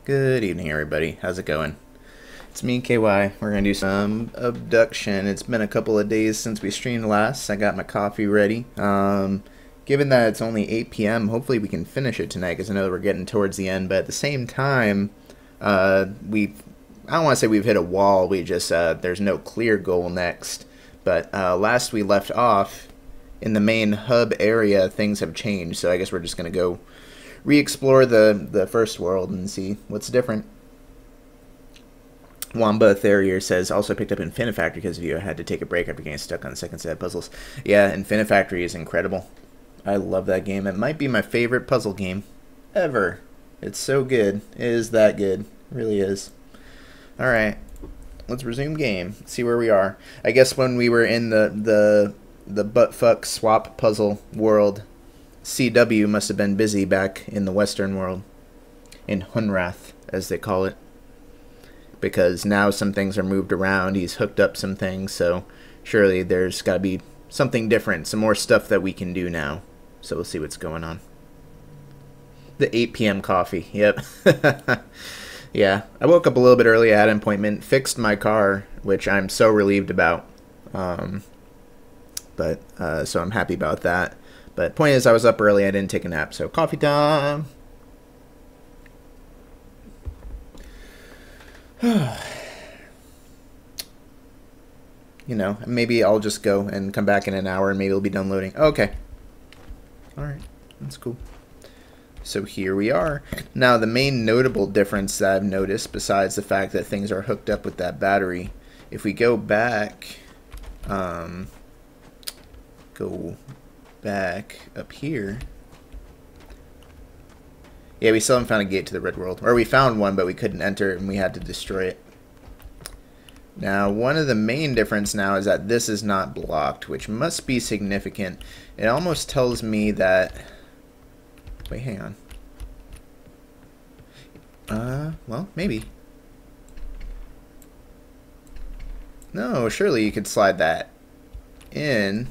Good evening, everybody. How's it going? It's me, KY. We're going to do some Obduction. It's been a couple of days since we streamed last. I got my coffee ready. Given that it's only 8 p.m., hopefully we can finish it tonight, because I know that we're getting towards the end. But at the same time, I don't want to say we've hit a wall. We just, there's no clear goal next. But last we left off, in the main hub area, things have changed. So I guess we're just going to go re-explore the first world and see what's different. Wamba Therier says, also picked up Infinifactory because of you. I had to take a break after getting stuck on the second set of puzzles. Yeah, Infinifactory is incredible. I love that game. It might be my favorite puzzle game ever. It's so good. It is that good. It really is. Alright, let's resume game. See where we are. I guess when we were in the buttfuck swap puzzle world, CW must have been busy back in the Western world. In Hunrath, as they call it. Because now some things are moved around. He's hooked up some things, so surely there's got to be something different. Some more stuff that we can do now. So we'll see what's going on. The 8 p.m. coffee. Yep. Yeah. I woke up a little bit early. I had an appointment. Fixed my car, which I'm so relieved about. So I'm happy about that. But point is, I was up early. I didn't take a nap. So coffee time. You know, maybe I'll just go and come back in an hour and maybe it'll be done loading. Okay. Alright, that's cool. So here we are. Now, the main notable difference that I've noticed, besides the fact that things are hooked up with that battery, if we go back, up here. Yeah, we still haven't found a gate to the Red World. Or we found one, but we couldn't enter and we had to destroy it. Now, one of the main difference now is that this is not blocked, which must be significant. It almost tells me that... Wait, hang on. Well, maybe. No, surely you could slide that in.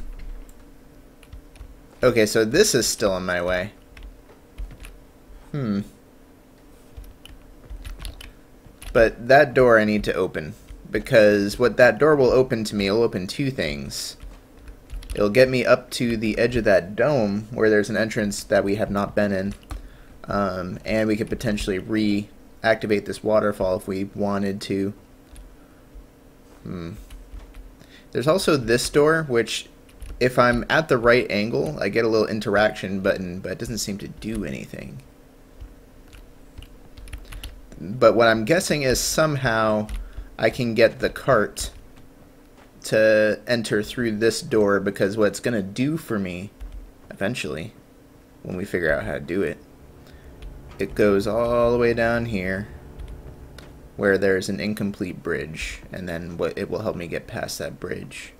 Okay, so this is still in my way. But that door I need to open. Because what that door will open to me, it'll open two things. It'll get me up to the edge of that dome where there's an entrance that we have not been in. And we could potentially reactivate this waterfall if we wanted to. There's also this door, which if I'm at the right angle, I get a little interaction button, but it doesn't seem to do anything. But what I'm guessing is somehow I can get the cart to enter through this door, because what it's going to do for me eventually, when we figure out how to do it, it goes all the way down here where there's an incomplete bridge, and then it will help me get past that bridge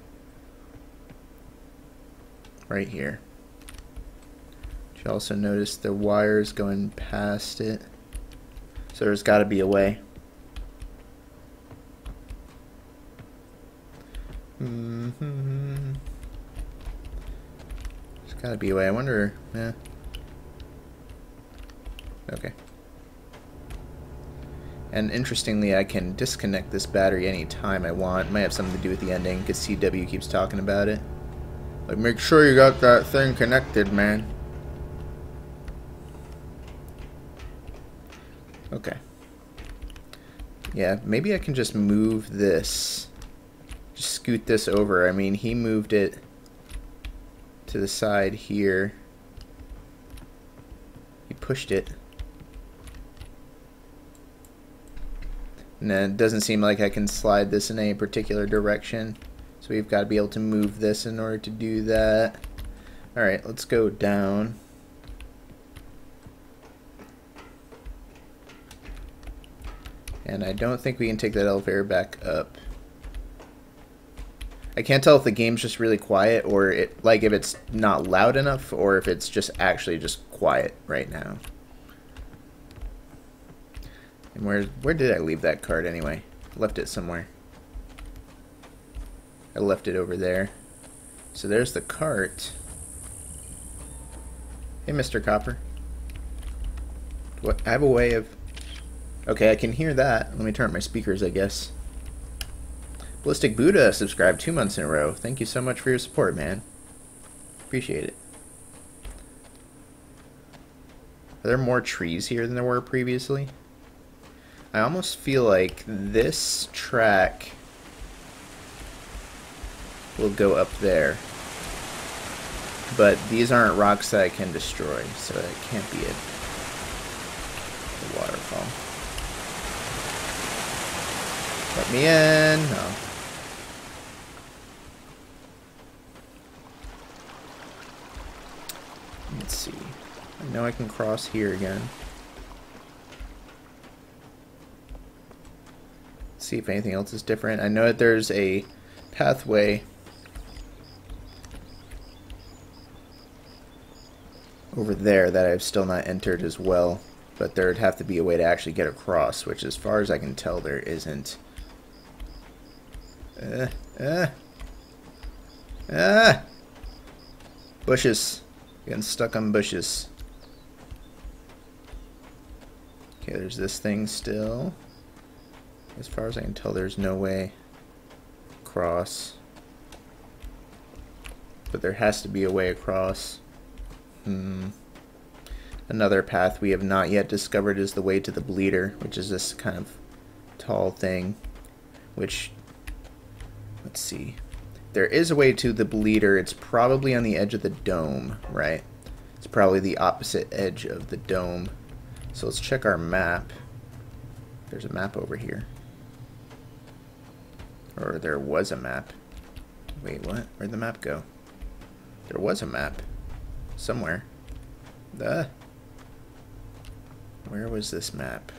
right here. You also notice the wires going past it, so there's got to be a way. There's gotta be a way. I wonder. Okay. And interestingly, I can disconnect this battery anytime I want. It might have something to do with the ending, because CW keeps talking about it. Like, make sure you got that thing connected, man. Okay. Yeah, maybe I can just move this. Just scoot this over. I mean, he moved it to the side here. He pushed it. And it doesn't seem like I can slide this in any particular direction. So we've got to be able to move this in order to do that. Alright, let's go down. And I don't think we can take that elevator back up. I can't tell if the game's just really quiet, or if it's not loud enough, or if it's just actually just quiet right now. And where did I leave that card anyway? Left it somewhere. I left it over there. So there's the cart. Hey, Mr. Copper. What? I have a way of... Okay, I can hear that. Let me turn up my speakers, I guess. Ballistic Buddha subscribed 2 months in a row. Thank you so much for your support, man. Appreciate it. Are there more trees here than there were previously? I almost feel like this track will go up there. But these aren't rocks that I can destroy, so that can't be it. The waterfall. Let me in. No. Let's see. I know I can cross here again. See if anything else is different. I know that there's a pathway over there that I've still not entered as well, but there'd have to be a way to actually get across, which as far as I can tell there isn't. Bushes. Getting stuck on bushes. Okay, there's this thing still. As far as I can tell, there's no way across. But there has to be a way across. Another path we have not yet discovered is the way to the bleeder, which is this kind of tall thing. Which, let's see. There is a way to the bleeder. It's probably on the edge of the dome, right? It's probably the opposite edge of the dome. So let's check our map. There's a map over here. Or there was a map. Wait, what? Where'd the map go? There was a map. Somewhere. Where was this map?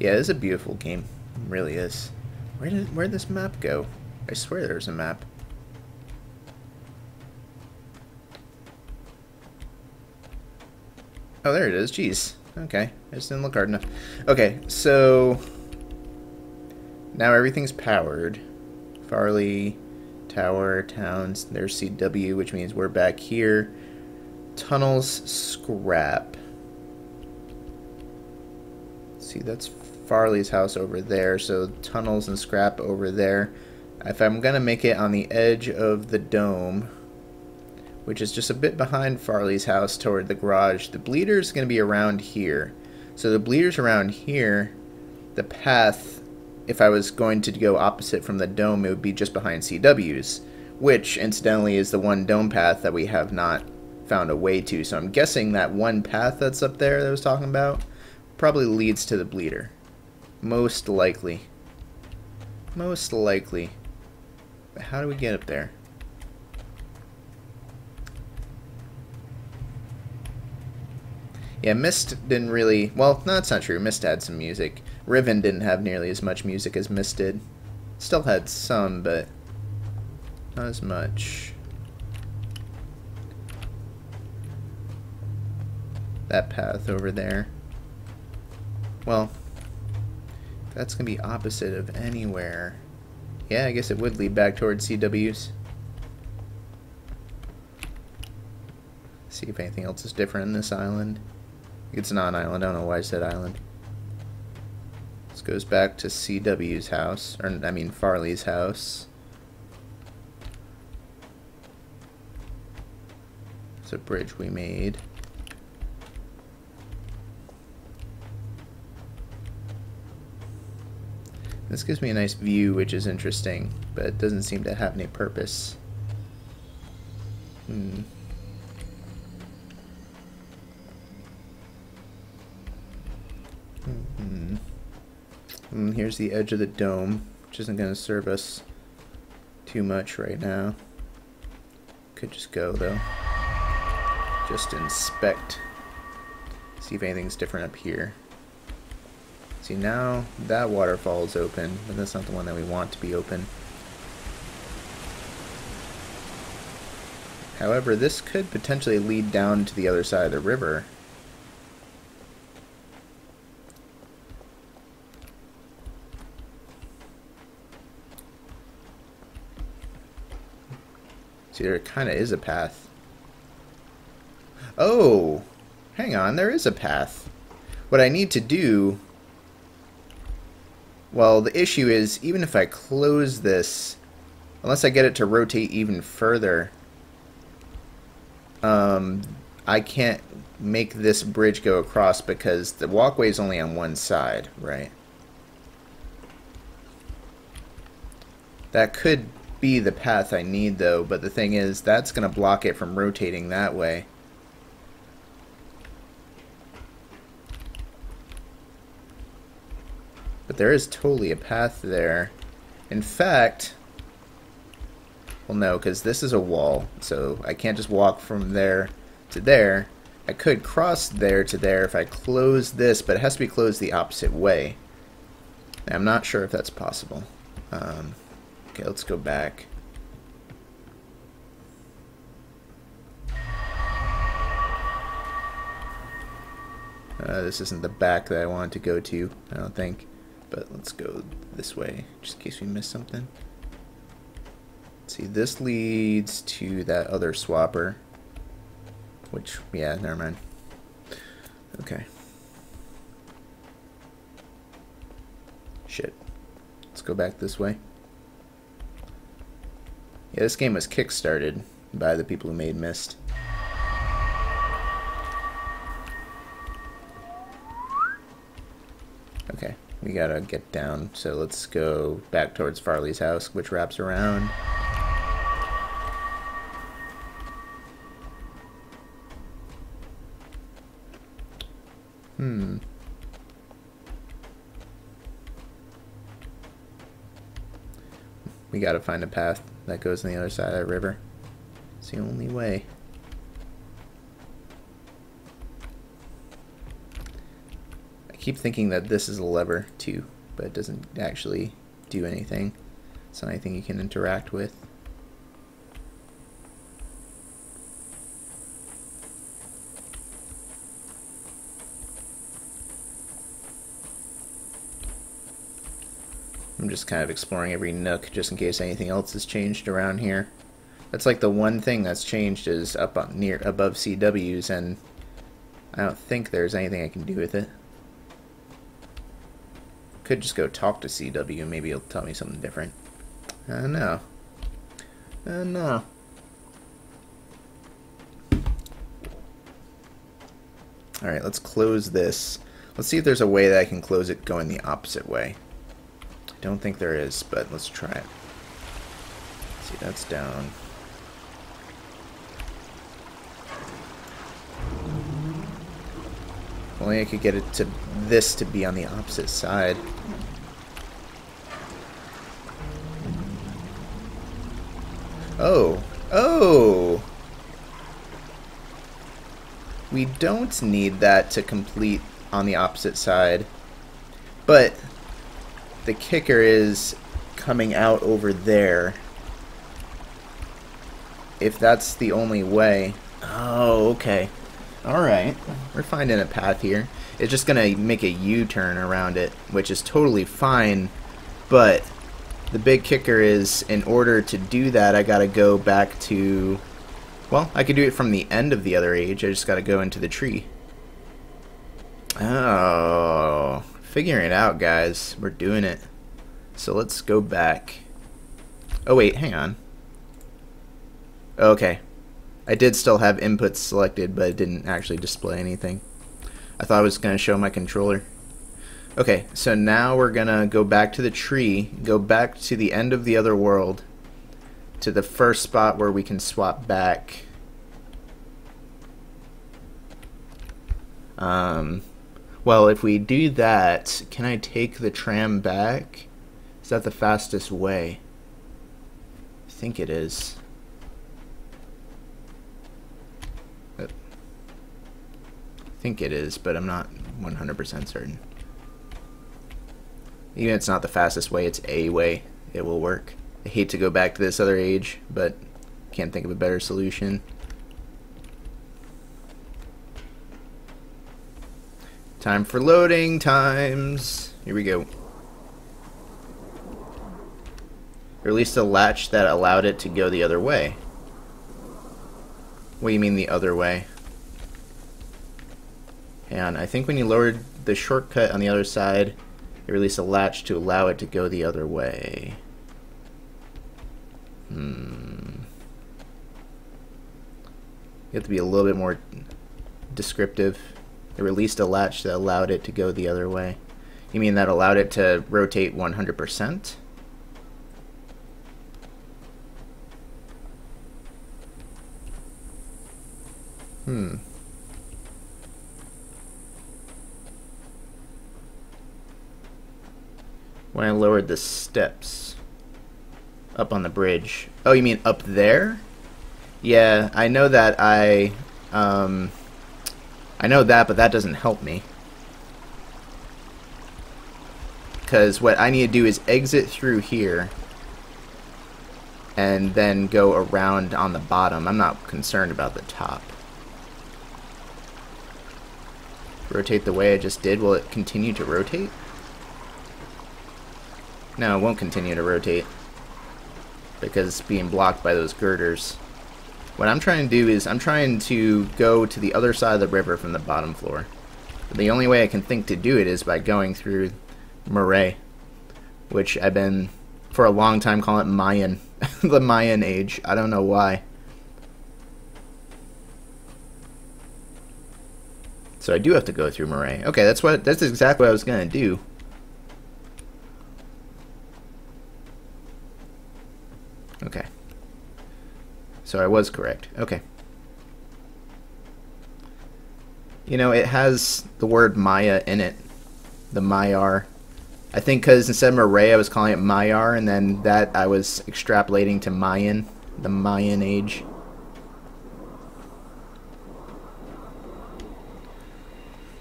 Yeah, it's a beautiful game. It really is. Where'd this map go? I swear there's a map. Oh, there it is. Jeez. Okay. I just didn't look hard enough. Okay, so now everything's powered. Farley, Tower, Towns, there's CW, which means we're back here. Tunnels, scrap. See, that's Farley's house over there, so tunnels and scrap over there. If I'm gonna make it on the edge of the dome, which is just a bit behind Farley's house toward the garage, the bleeder's gonna be around here. So the bleeder's around here. The path, if I was going to go opposite from the dome, it would be just behind CW's, which incidentally is the one dome path that we have not found a way to. So I'm guessing that one path that's up there that I was talking about probably leads to the bleeder. Most likely. Most likely. But how do we get up there? Yeah, Mist didn't really... Well, no, that's not true. Mist had some music. Riven didn't have nearly as much music as Mist did. Still had some, but not as much. That path over there. Well, that's going to be opposite of anywhere. Yeah, I guess it would lead back towards CW's. See if anything else is different in this island. It's not an island. I don't know why I said island. This goes back to CW's house. Or, I mean, Farley's house. It's a bridge we made. This gives me a nice view, which is interesting, but it doesn't seem to have any purpose. Here's the edge of the dome, which isn't going to serve us too much right now. Could just go, though. Just inspect. See if anything's different up here. See, now that waterfall is open, but that's not the one that we want to be open. However, this could potentially lead down to the other side of the river. See, there kind of is a path. Oh, hang on, there is a path. What I need to do... Well, the issue is, even if I close this, unless I get it to rotate even further, I can't make this bridge go across because the walkway is only on one side, right? That could be the path I need, though, but the thing is, that's going to block it from rotating that way. But there is totally a path there. In fact, well, no, because this is a wall, so I can't just walk from there to there. I could cross there to there if I close this, but it has to be closed the opposite way. I'm not sure if that's possible. Okay, let's go back. This isn't the back that I wanted to go to, I don't think. But let's go this way, just in case we missed something. Let's see, this leads to that other swapper. Which, yeah, never mind. Okay. Shit. Let's go back this way. Yeah, this game was kickstarted by the people who made Myst. Okay, we gotta get down, so let's go back towards Farley's house, which wraps around. We gotta find a path that goes on the other side of that river. It's the only way. I keep thinking that this is a lever too, but it doesn't actually do anything. It's not anything you can interact with. I'm just kind of exploring every nook just in case anything else has changed around here. That's like the one thing that's changed is up on near above CWs, and I don't think there's anything I can do with it. Could just go talk to CW, maybe he'll tell me something different. No. No. Alright, let's close this. Let's see if there's a way that I can close it going the opposite way. I don't think there is, but let's try it. Let's see, that's down. If only I could get it to this to be on the opposite side. Oh! Oh! We don't need that to complete on the opposite side. But the kicker is coming out over there. If that's the only way. Oh, okay. Alright. We're finding a path here. It's just going to make a U-turn around it, which is totally fine. But the big kicker is, in order to do that, I got to go back to... Well, I could do it from the end of the other age. I just got to go into the tree. Oh... Figuring it out, guys. We're doing it. So let's go back. Oh wait, hang on. Okay. I did still have inputs selected, but it didn't actually display anything. I thought it was going to show my controller. Okay, so now we're going to go back to the tree, go back to the end of the other world, to the first spot where we can swap back. Well, if we do that, can I take the tram back? Is that the fastest way? I think it is. I think it is, but I'm not 100% certain. Even if it's not the fastest way, it's a way. It will work. I hate to go back to this other age, but can't think of a better solution. Time for loading times. Here we go. Or at least a latch that allowed it to go the other way. What do you mean the other way? And I think when you lowered the shortcut on the other side, it released a latch to allow it to go the other way. You have to be a little bit more descriptive. It released a latch that allowed it to go the other way. You mean that allowed it to rotate 100%? When I lowered the steps up on the bridge. Oh, you mean up there? Yeah, I know that I know that, but that doesn't help me. Because what I need to do is exit through here and then go around on the bottom. I'm not concerned about the top. Rotate the way I just did. Will it continue to rotate? No, it won't continue to rotate because it's being blocked by those girders. What I'm trying to do is I'm trying to go to the other side of the river from the bottom floor. But the only way I can think to do it is by going through Marais, which I've been for a long time calling it Mayan, the Mayan age. I don't know why. So I do have to go through Marais. Okay, that's exactly what I was gonna do. Okay. So I was correct. Okay. You know, it has the word Maya in it. The Maiar. I think because instead of Marais, I was calling it Maiar, and then that I was extrapolating to Mayan, the Mayan age.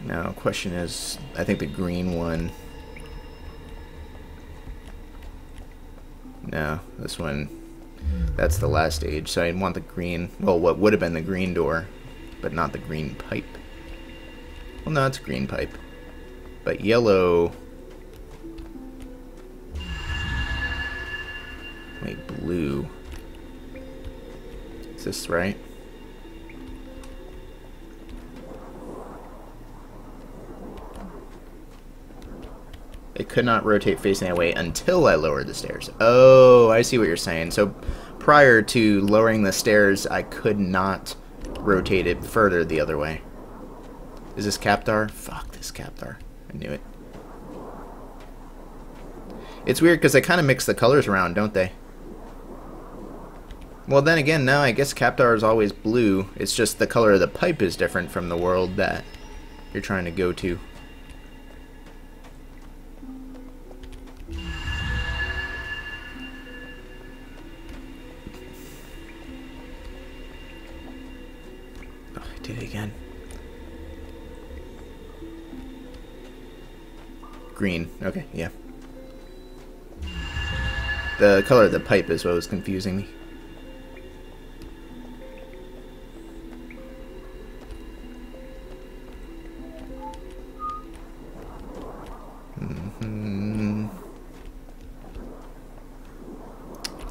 Now, question is, I think the green one. No, this one. That's the last age, so I want the green, well, what would have been the green door, but not the green pipe. Well, no, it's a green pipe. But yellow... Wait, blue. Is this right? It could not rotate facing that way until I lowered the stairs. Oh, I see what you're saying. So prior to lowering the stairs, I could not rotate it further the other way. Is this Captar? Fuck this Captar. I knew it. It's weird because they kind of mix the colors around, don't they? Well, then again, now I guess Captar is always blue. It's just the color of the pipe is different from the world that you're trying to go to. Did it again. Green. Okay, yeah. The color of the pipe is what was confusing me.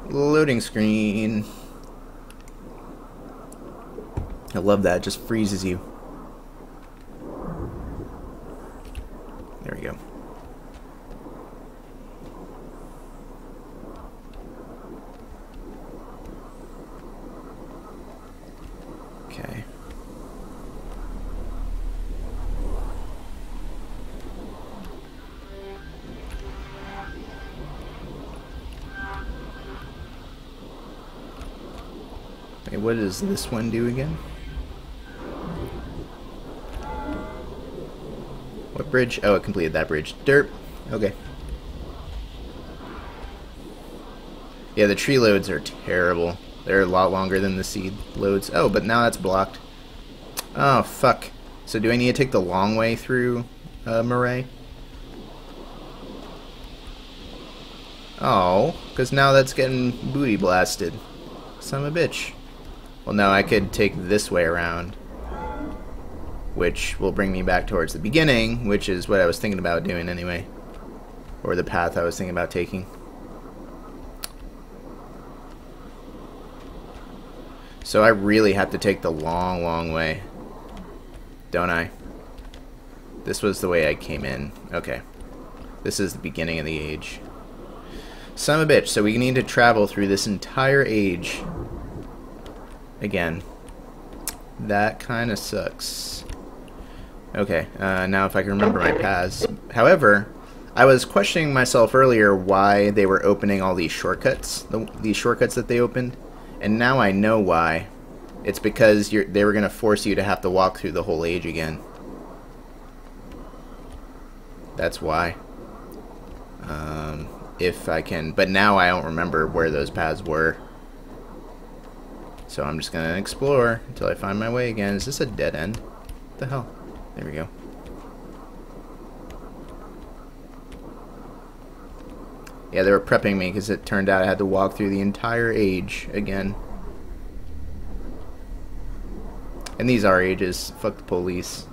Loading screen. I love that. It just freezes you. There we go. Okay. Wait, what does this one do again? What bridge? Oh, it completed that bridge. Derp. Okay. Yeah, the tree loads are terrible. They're a lot longer than the seed loads. Oh, but now that's blocked. Oh, fuck. So do I need to take the long way through Marais? Oh, because now that's getting booty blasted. Son of a bitch. Well, no, I could take this way around, which will bring me back towards the beginning, which is what I was thinking about doing anyway. Or the path I was thinking about taking. So I really have to take the long, long way, don't I? This was the way I came in. Okay. This is the beginning of the age. Son of a bitch, so we need to travel through this entire age. Again. That kind of sucks. Okay, now if I can remember my paths. However, I was questioning myself earlier why they were opening all these shortcuts. These shortcuts that they opened. And now I know why. It's because they were going to force you to have to walk through the whole age again. That's why. If I can. But now I don't remember where those paths were. So I'm just going to explore until I find my way again. Is this a dead end? What the hell? There we go. Yeah, they were prepping me because it turned out I had to walk through the entire age again. And these are ages. Fuck the police.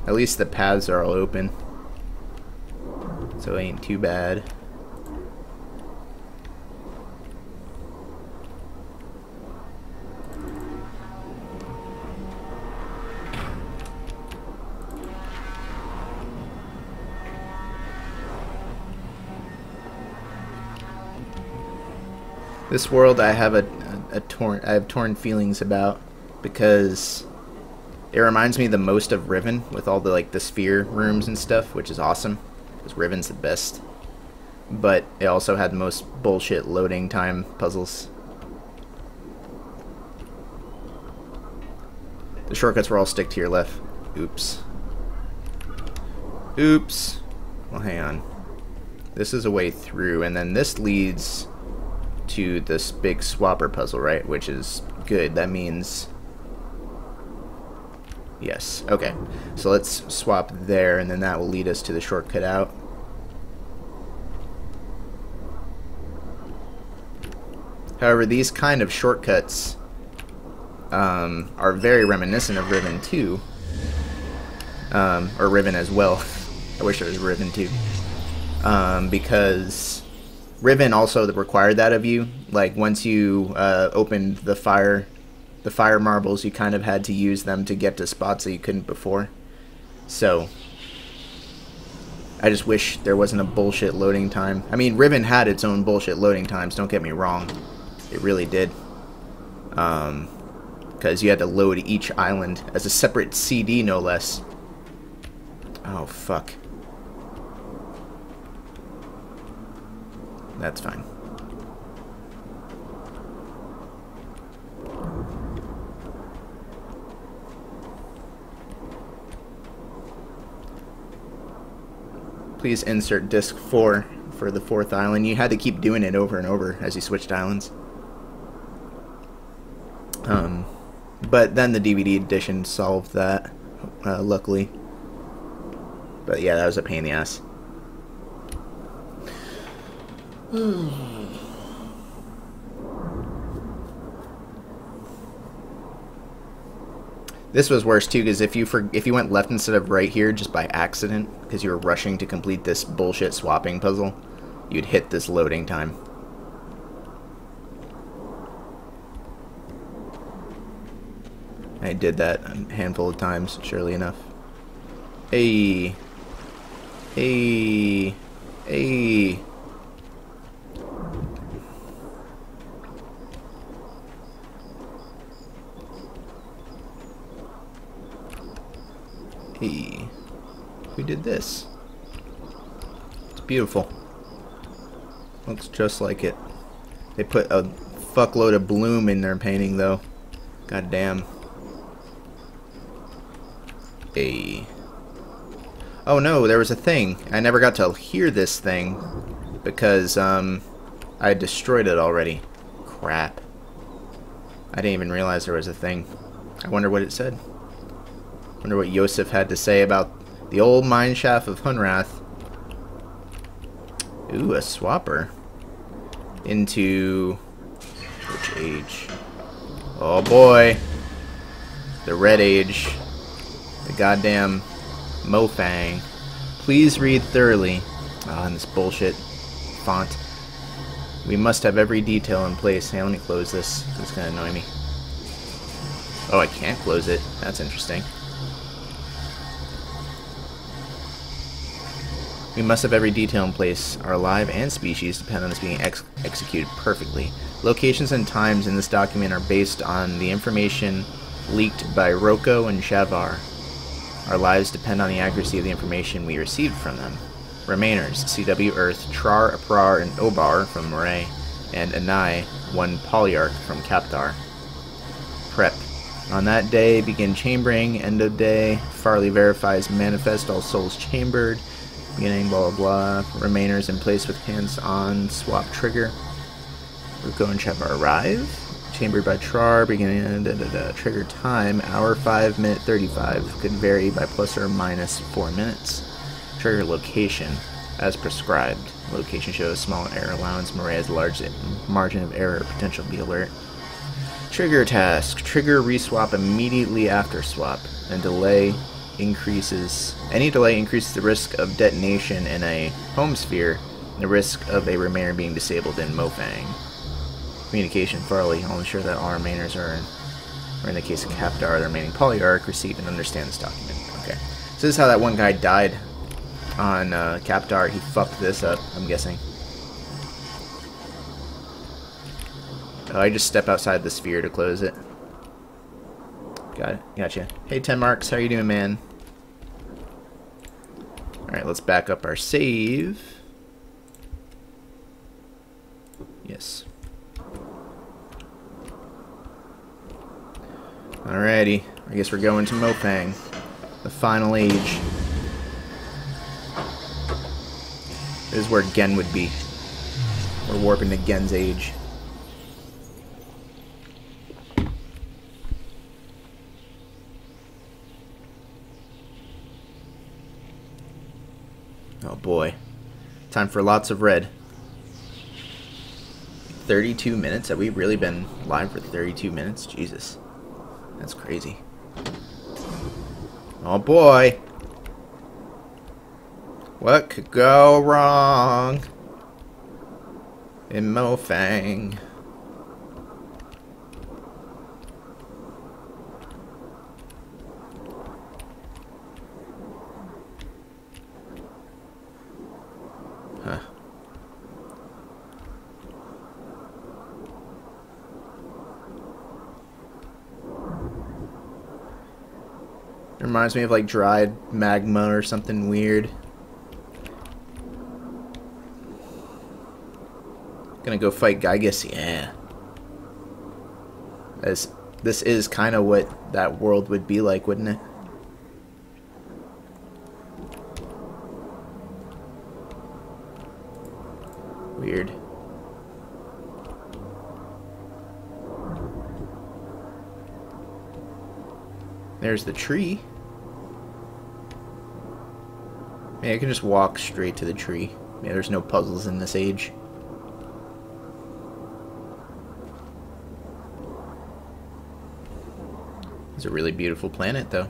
At least the paths are all open. So it ain't too bad. This world I have I have torn feelings about because it reminds me the most of Riven with all the the sphere rooms and stuff, which is awesome because Riven's the best. But it also had the most bullshit loading time puzzles. The shortcuts were all stick to your left. Oops. Oops. Well, hang on. This is a way through, and then this leads to this big swapper puzzle, right? Which is good. That means... Yes. Okay. So let's swap there, and then that will lead us to the shortcut out. However, these kind of shortcuts are very reminiscent of Riven 2. Or Riven as well. I wish it was Riven 2. Because Riven also required that of you. Like, once you opened the fire marbles, you kind of had to use them to get to spots that you couldn't before. So, I just wish there wasn't a bullshit loading time. I mean, Riven had its own bullshit loading times, don't get me wrong. It really did. Because you had to load each island as a separate CD, no less. Oh, fuck. That's fine. Please insert disc 4 for the 4th island. You had to keep doing it over and over as you switched islands. But then the DVD edition solved that, luckily. But yeah, that was a pain in the ass. This was worse too, because if you went left instead of right here just by accident, because you were rushing to complete this bullshit swapping puzzle, you'd hit this loading time. I did that a handful of times, surely enough. Hey. Hey. Hey. Hey. Who did this? It's beautiful. Looks just like it. They put a fuckload of bloom in their painting, though. God damn. Hey. Oh no, there was a thing. I never got to hear this thing because I destroyed it already. Crap. I didn't even realize there was a thing. I wonder what it said. Wonder what Yosef had to say about the old mineshaft of Hunrath. Ooh, a swapper. Into which age? Oh boy. The red age. The goddamn Mofang. Please read thoroughly. Ah, and this bullshit font. We must have every detail in place. Hey, let me close this. It's gonna annoy me. Oh, I can't close it. That's interesting. We must have every detail in place. Our life and species depend on this being executed perfectly. Locations and times in this document are based on the information leaked by Rocco and Shavar. Our lives depend on the accuracy of the information we received from them. Remainers, CW Earth, Trar, Aprar, and Obar from Moray, and Anai, one Polyarch from Kaptar. Prep. On that day, begin chambering. End of day. Farley verifies manifest, all souls chambered. Beginning, blah blah blah. Remainers in place with hands on, swap trigger. Ruko and Shavar arrive. Chambered by Trar, beginning, trigger time, hour 5, minute 35. Could vary by plus or minus 4 minutes. Trigger location, as prescribed. Location shows small error allowance. Moray has large margin of error. Potential be alert. Trigger task. Trigger reswap immediately after swap. And delay increases. Any delay increases the risk of detonation in a home sphere. And the risk of a remainer being disabled in Mofang. Communication Farley. I'll ensure that all remainers are, or in the case of Kaptar, the remaining Polyarch, receive and understand this document. Okay. So this is how that one guy died on Kaptar. He fucked this up, I'm guessing. Oh, I just step outside the sphere to close it. Got it. Gotcha. Hey, 10 Marks. How you doing, man? Alright, let's back up our save. Yes. Alrighty. I guess we're going to Mofang. The final age. This is where Gen would be. We're warping to Gen's age. Oh boy. Time for lots of red. 32 minutes? Have we really been live for 32 minutes? Jesus. That's crazy. Oh boy. What could go wrong in Mofang? Huh. It reminds me of like dried magma or something weird. Gonna go fight Gygas, yeah. As this is kind of what that world would be like, wouldn't it? Weird. There's the tree. Maybe I can just walk straight to the tree. Maybe there's no puzzles in this age. It's a really beautiful planet, though.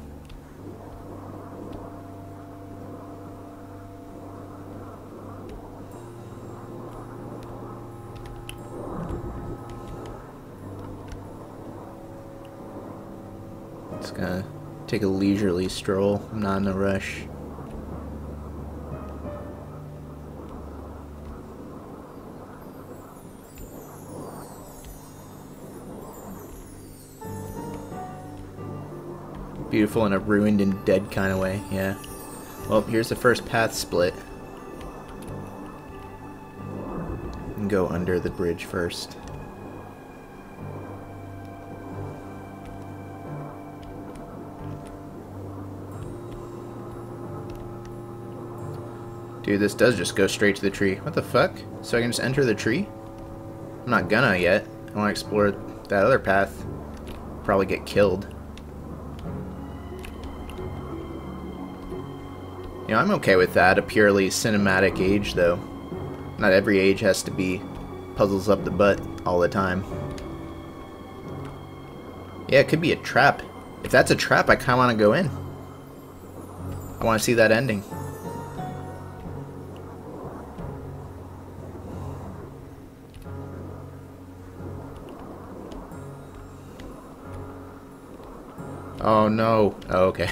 Just gonna take a leisurely stroll. I'm not in a rush. Beautiful in a ruined and dead kind of way, yeah. Well, here's the first path split. And go under the bridge first. Dude, this does just go straight to the tree. What the fuck? So I can just enter the tree? I'm not gonna yet. I want to explore that other path. Probably get killed. You know, I'm okay with that. A purely cinematic age, though. Not every age has to be puzzles up the butt all the time. Yeah, it could be a trap. If that's a trap, I kind of want to go in. I want to see that ending. Oh no. Oh, okay.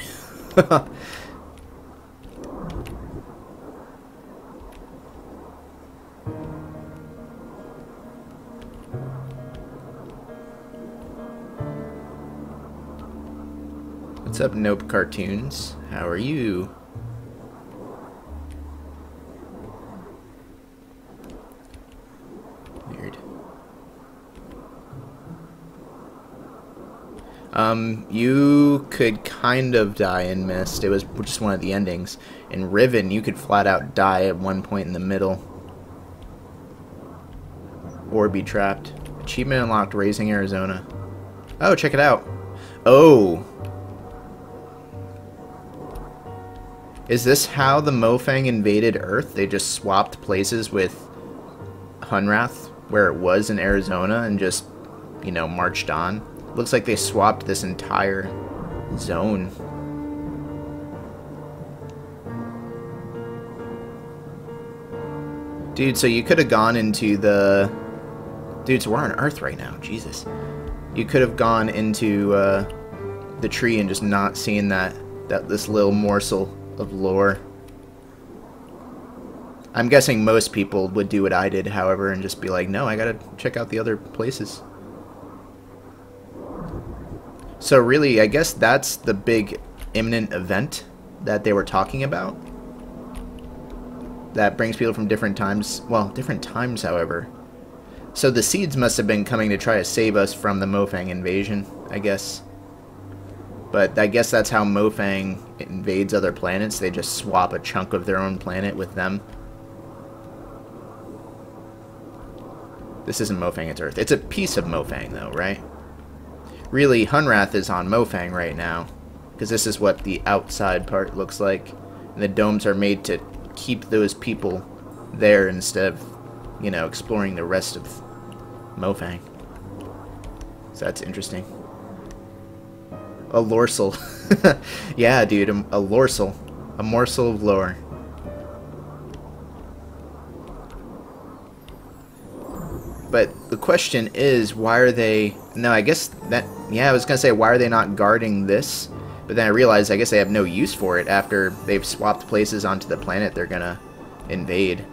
What's up, Nope Cartoons? How are you? Weird. You could kind of die in Mist. It was just one of the endings. In Riven, you could flat out die at one point in the middle. Or be trapped. Achievement unlocked, Raising Arizona. Oh, check it out. Oh. Is this how the Mofang invaded Earth? They just swapped places with Hunrath, where it was in Arizona, and just, you know, marched on. Looks like they swapped this entire zone. Dude, so you could have gone into the... Dude, so we're on Earth right now. Jesus. You could have gone into the tree and just not seen this little morsel of lore. I'm guessing most people would do what I did, however, and just be like, no, I gotta check out the other places. So really, I guess that's the big imminent event that they were talking about. That brings people from different times. Well, different times, however. So the seeds must have been coming to try to save us from the Mofang invasion, I guess. But I guess that's how Mofang invades other planets. They just swap a chunk of their own planet with them. This isn't Mofang, it's Earth. It's a piece of Mofang, though, right? Really, Hunrath is on Mofang right now, because this is what the outside part looks like. And the domes are made to keep those people there instead of, you know, exploring the rest of Mofang. So that's interesting. A lorsal. Yeah, dude, a lorsal. A morsel of lore. But the question is, why are they... No, I guess that... Yeah, I was going to say, why are they not guarding this? But then I realized, I guess they have no use for it after they've swapped places onto the planet they're going to invade.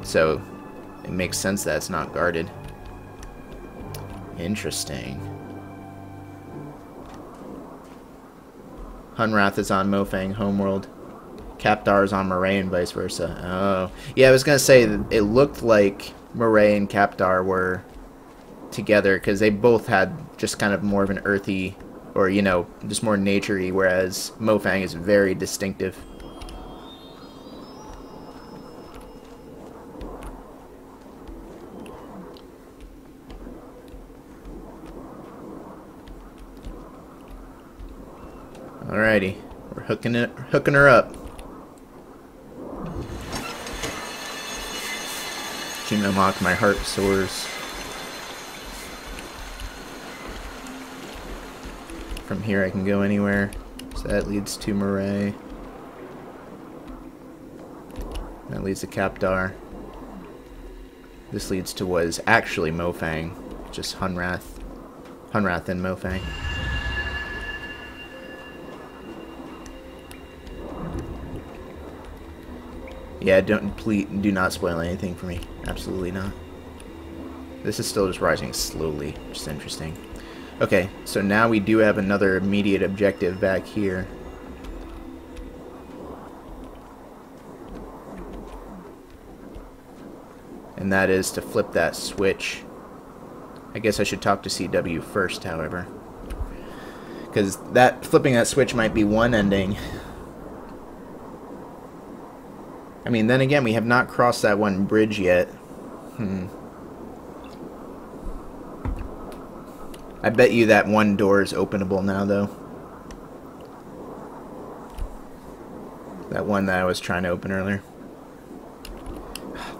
So, it makes sense that it's not guarded. Interesting. Hunrath is on Mofang, Homeworld. Captar is on Murray and vice versa. Oh. Yeah, I was going to say, it looked like Murray and Captar were together because they both had just kind of more of an earthy, or, you know, just more nature-y, whereas Mofang is very distinctive. Alrighty, we're hooking her up. Mock, my heart soars. From here I can go anywhere. So that leads to Murray. That leads to Captar. This leads to what is actually Mofang. Just Hunrath. Hunrath and Mofang. Yeah, do not spoil anything for me. Absolutely not. This is still just rising slowly, which is interesting. Okay, so now we do have another immediate objective back here. And that is to flip that switch. I guess I should talk to CW first, however. Because flipping that switch might be one ending. I mean, then again, we have not crossed that one bridge yet. I bet you that one door is openable now, though. That one that I was trying to open earlier.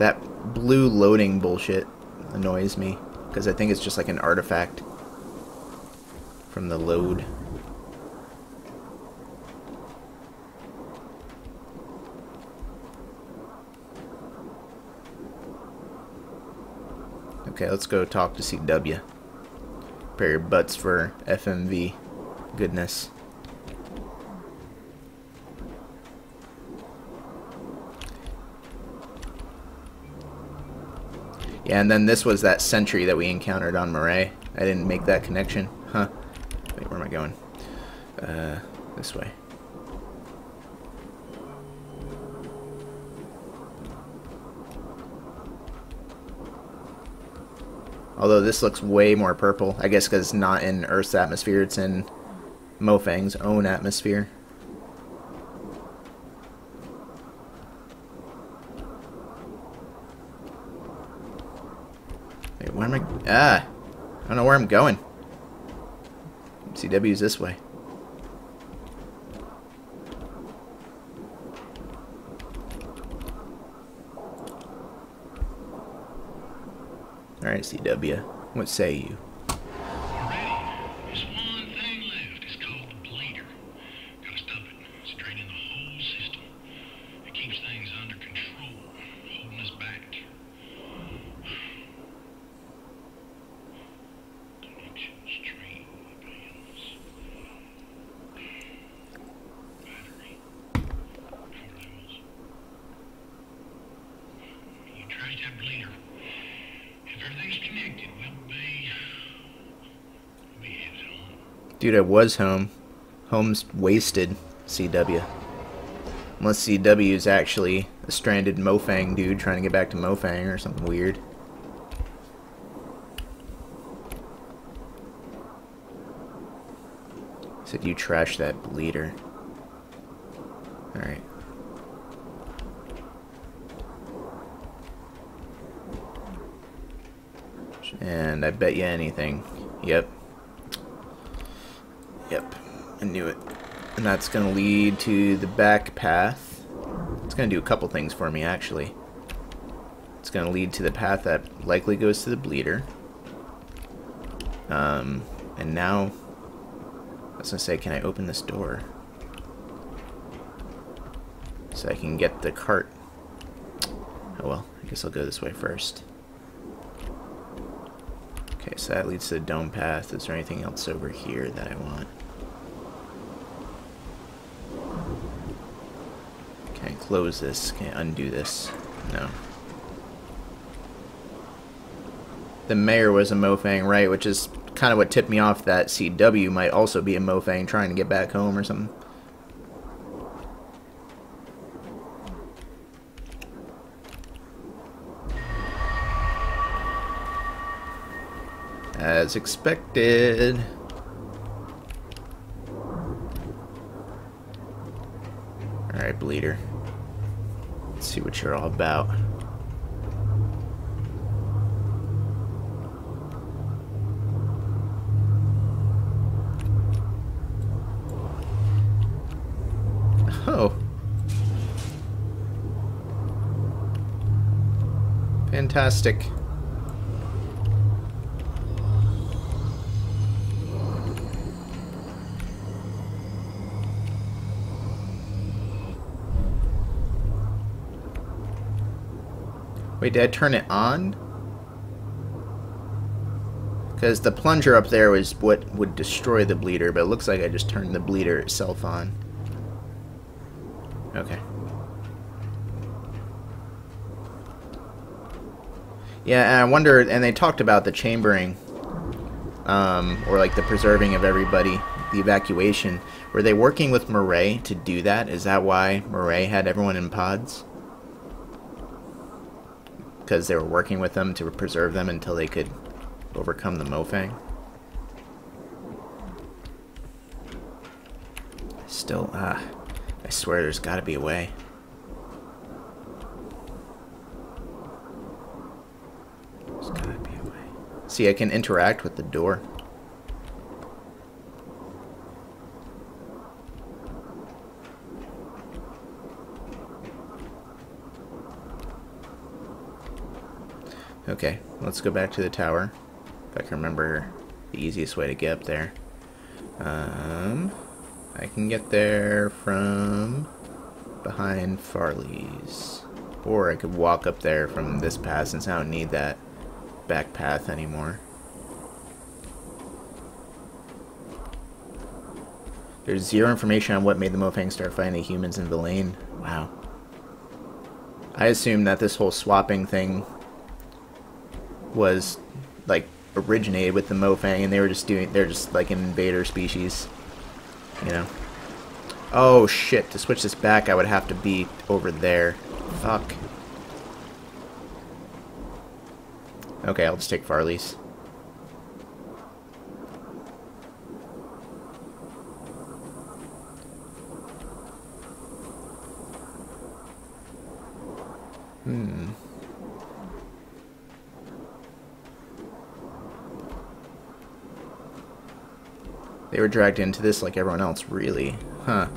That blue loading bullshit annoys me, because I think it's just like an artifact from the load. Okay, let's go talk to CW. Prepare your butts for FMV goodness. Yeah, and then this was that sentry that we encountered on Murray. I didn't make that connection. Huh. Wait, where am I going? This way. Although this looks way more purple. I guess because it's not in Earth's atmosphere, it's in Mofang's own atmosphere. Wait, where am I? Ah! I don't know where I'm going. CW's this way. Alright, CW. What say you? There's one thing left. It's called the bleeder. Gotta stop it. It's draining the whole system. It keeps things under control, holding us back. Connection stream bands. Battery. 4 levels. You try that bleeder. If everything's connected, we'll be headed home. Dude, I was home. Home's wasted, CW. Unless CW is actually a stranded Mofang dude trying to get back to Mofang or something weird. Said you trashed that bleeder. Alright. And I bet you anything. Yep. Yep. I knew it. And that's going to lead to the back path. It's going to do a couple things for me, actually. It's going to lead to the path that likely goes to the bleeder. And now, I was going to say, can I open this door? So I can get the cart. Oh well, I guess I'll go this way first. Okay, so that leads to the dome path. Is there anything else over here that I want? Can I close this? Can I undo this? No. The mayor was a Mofang, right? Which is kind of what tipped me off that CW might also be a Mofang trying to get back home or something. As expected. Alright, bleeder. Let's see what you're all about. Oh. Fantastic. Wait, did I turn it on? Because the plunger up there was what would destroy the bleeder, but it looks like I just turned the bleeder itself on. Okay. Yeah, and I wonder, and they talked about the chambering, or like the preserving of everybody, the evacuation. Were they working with Murray to do that? Is that why Murray had everyone in pods? Because they were working with them to preserve them until they could overcome the Mofang? Still, I swear there's gotta be a way. There's gotta be a way. See, I can interact with the door. Okay, let's go back to the tower. If I can remember the easiest way to get up there. I can get there from behind Farley's. Or I could walk up there from this path since I don't need that back path anymore. There's zero information on what made the Mofang start fighting the humans in Villain. Wow. I assumed that this whole swapping thing was like originated with the Mofang and they were just doing, they're just like an invader species. you know. Oh shit, to switch this back I would have to be over there. Fuck. Okay, I'll just take Farley's. They were dragged into this like everyone else, really. Huh.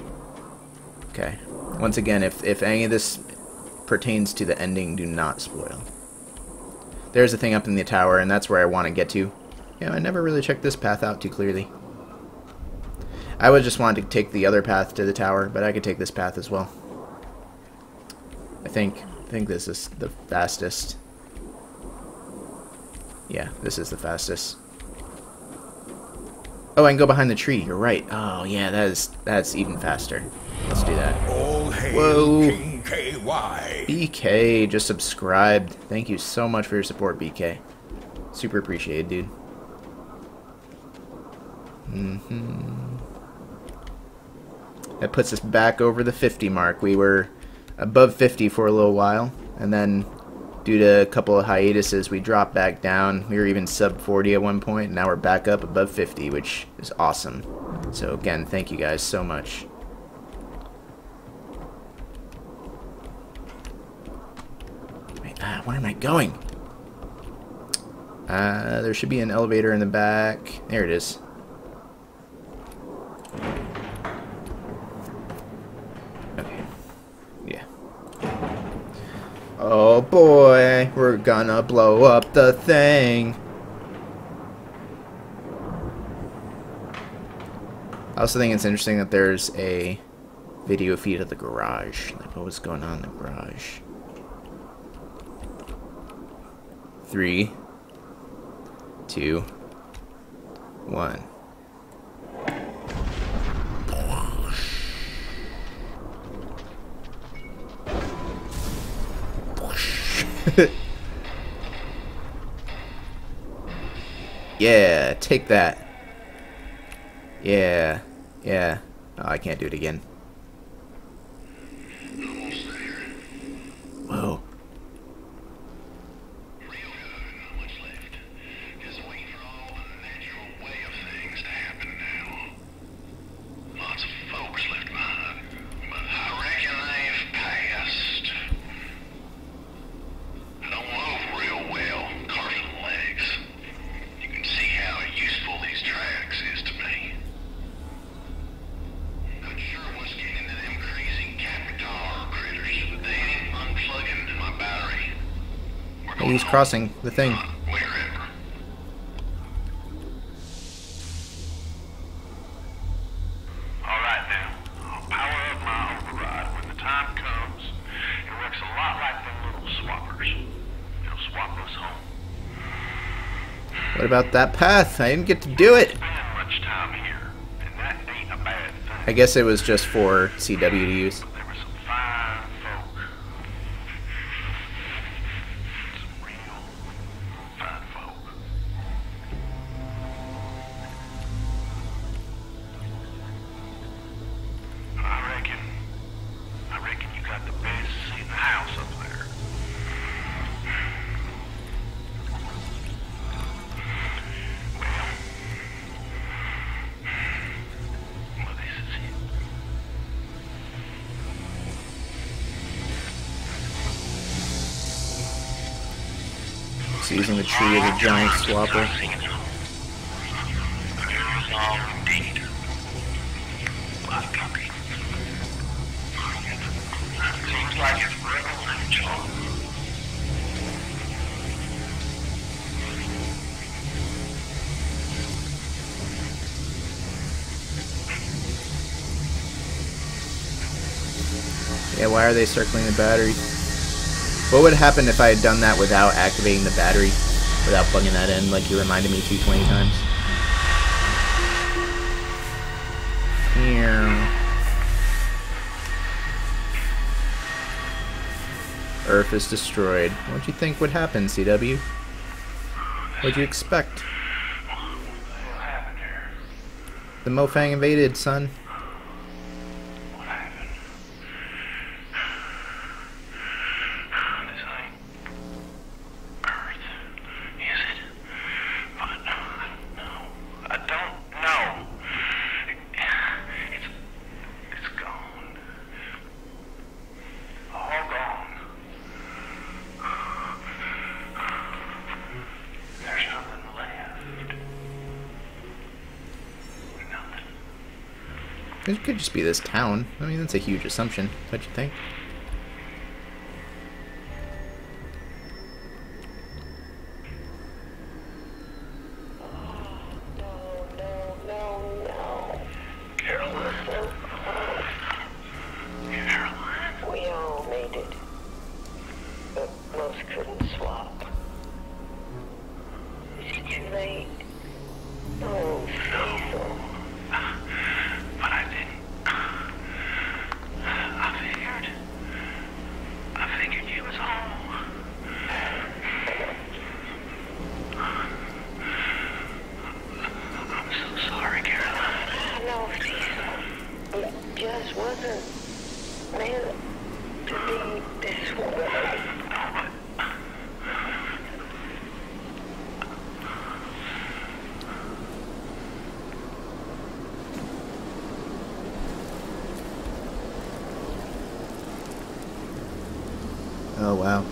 Okay. Once again, if any of this pertains to the ending, do not spoil. There's a thing up in the tower, and that's where I want to get to. Yeah, I never really checked this path out too clearly. I would just want to take the other path to the tower, but I could take this path as well. I think this is the fastest. Yeah, this is the fastest. Oh, I can go behind the tree. You're right. Oh, yeah, that's even faster. Let's do that. All hail Whoa. King KY. BK just subscribed. Thank you so much for your support, BK. Super appreciated, dude. That puts us back over the 50 mark. We were above 50 for a little while, and then due to a couple of hiatuses, we dropped back down. We were even sub 40 at one point, and now we're back up above 50, which is awesome. So again, thank you guys so much. Wait, where am I going? There should be an elevator in the back. There it is. Okay. Yeah. Oh boy, we're gonna blow up the thing. I also think it's interesting that there's a video feed of the garage. Like, what was going on in the garage? 3, 2, 1. Yeah, take that. Yeah, yeah. Oh, I can't do it again. Whoa. He's crossing the thing. Alright then, I'll power up my override. When the time comes, it works a lot like them little swappers. It'll swap us home. What about that path? I didn't get to do it. Spend much time here, and that ain't a bad thing. I guess it was just for CW to use. There were some fine folk. Some real fine folk. I reckon you got the best seat in the house up there. Well, this is it. It's using the tree as a giant swapper. Indeed. Well, copy. Seems like it's rebel and John. Yeah, why are they circling the battery? What would happen if I had done that without activating the battery? Without plugging that in, like you reminded me 220 times? Here. Earth is destroyed. What'd you think would happen, CW? What'd you expect? What the hell happened here? The Mofang invaded, son. It could just be this town. I mean, that's a huge assumption, don't you think? Oh, wow.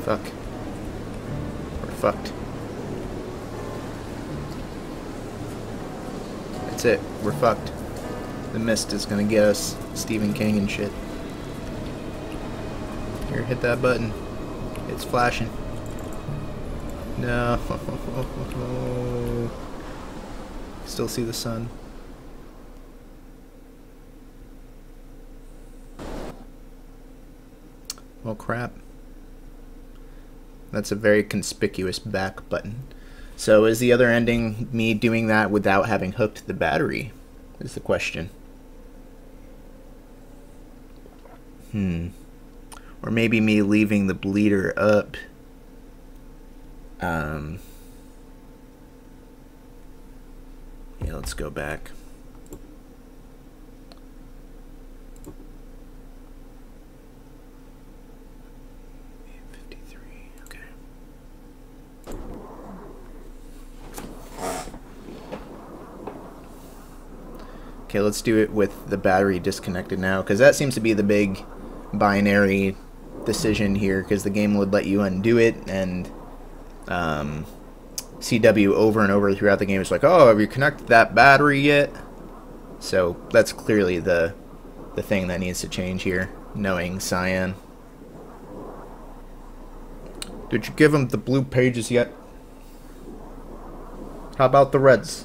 Fuck. We're fucked. That's it. We're fucked. The mist is gonna get us. Stephen King and shit. Here, hit that button. It's flashing. No. Still see the sun. Well, crap. That's a very conspicuous back button. So is the other ending me doing that without having hooked the battery? Is the question. Or maybe me leaving the bleeder up. Yeah, let's go back. Okay, let's do it with the battery disconnected now, because that seems to be the big binary decision here, because the game would let you undo it, and CW over and over throughout the game is like, oh, have you connected that battery yet? So that's clearly the thing that needs to change here, knowing Cyan. Did you give him the blue pages yet? How about the reds?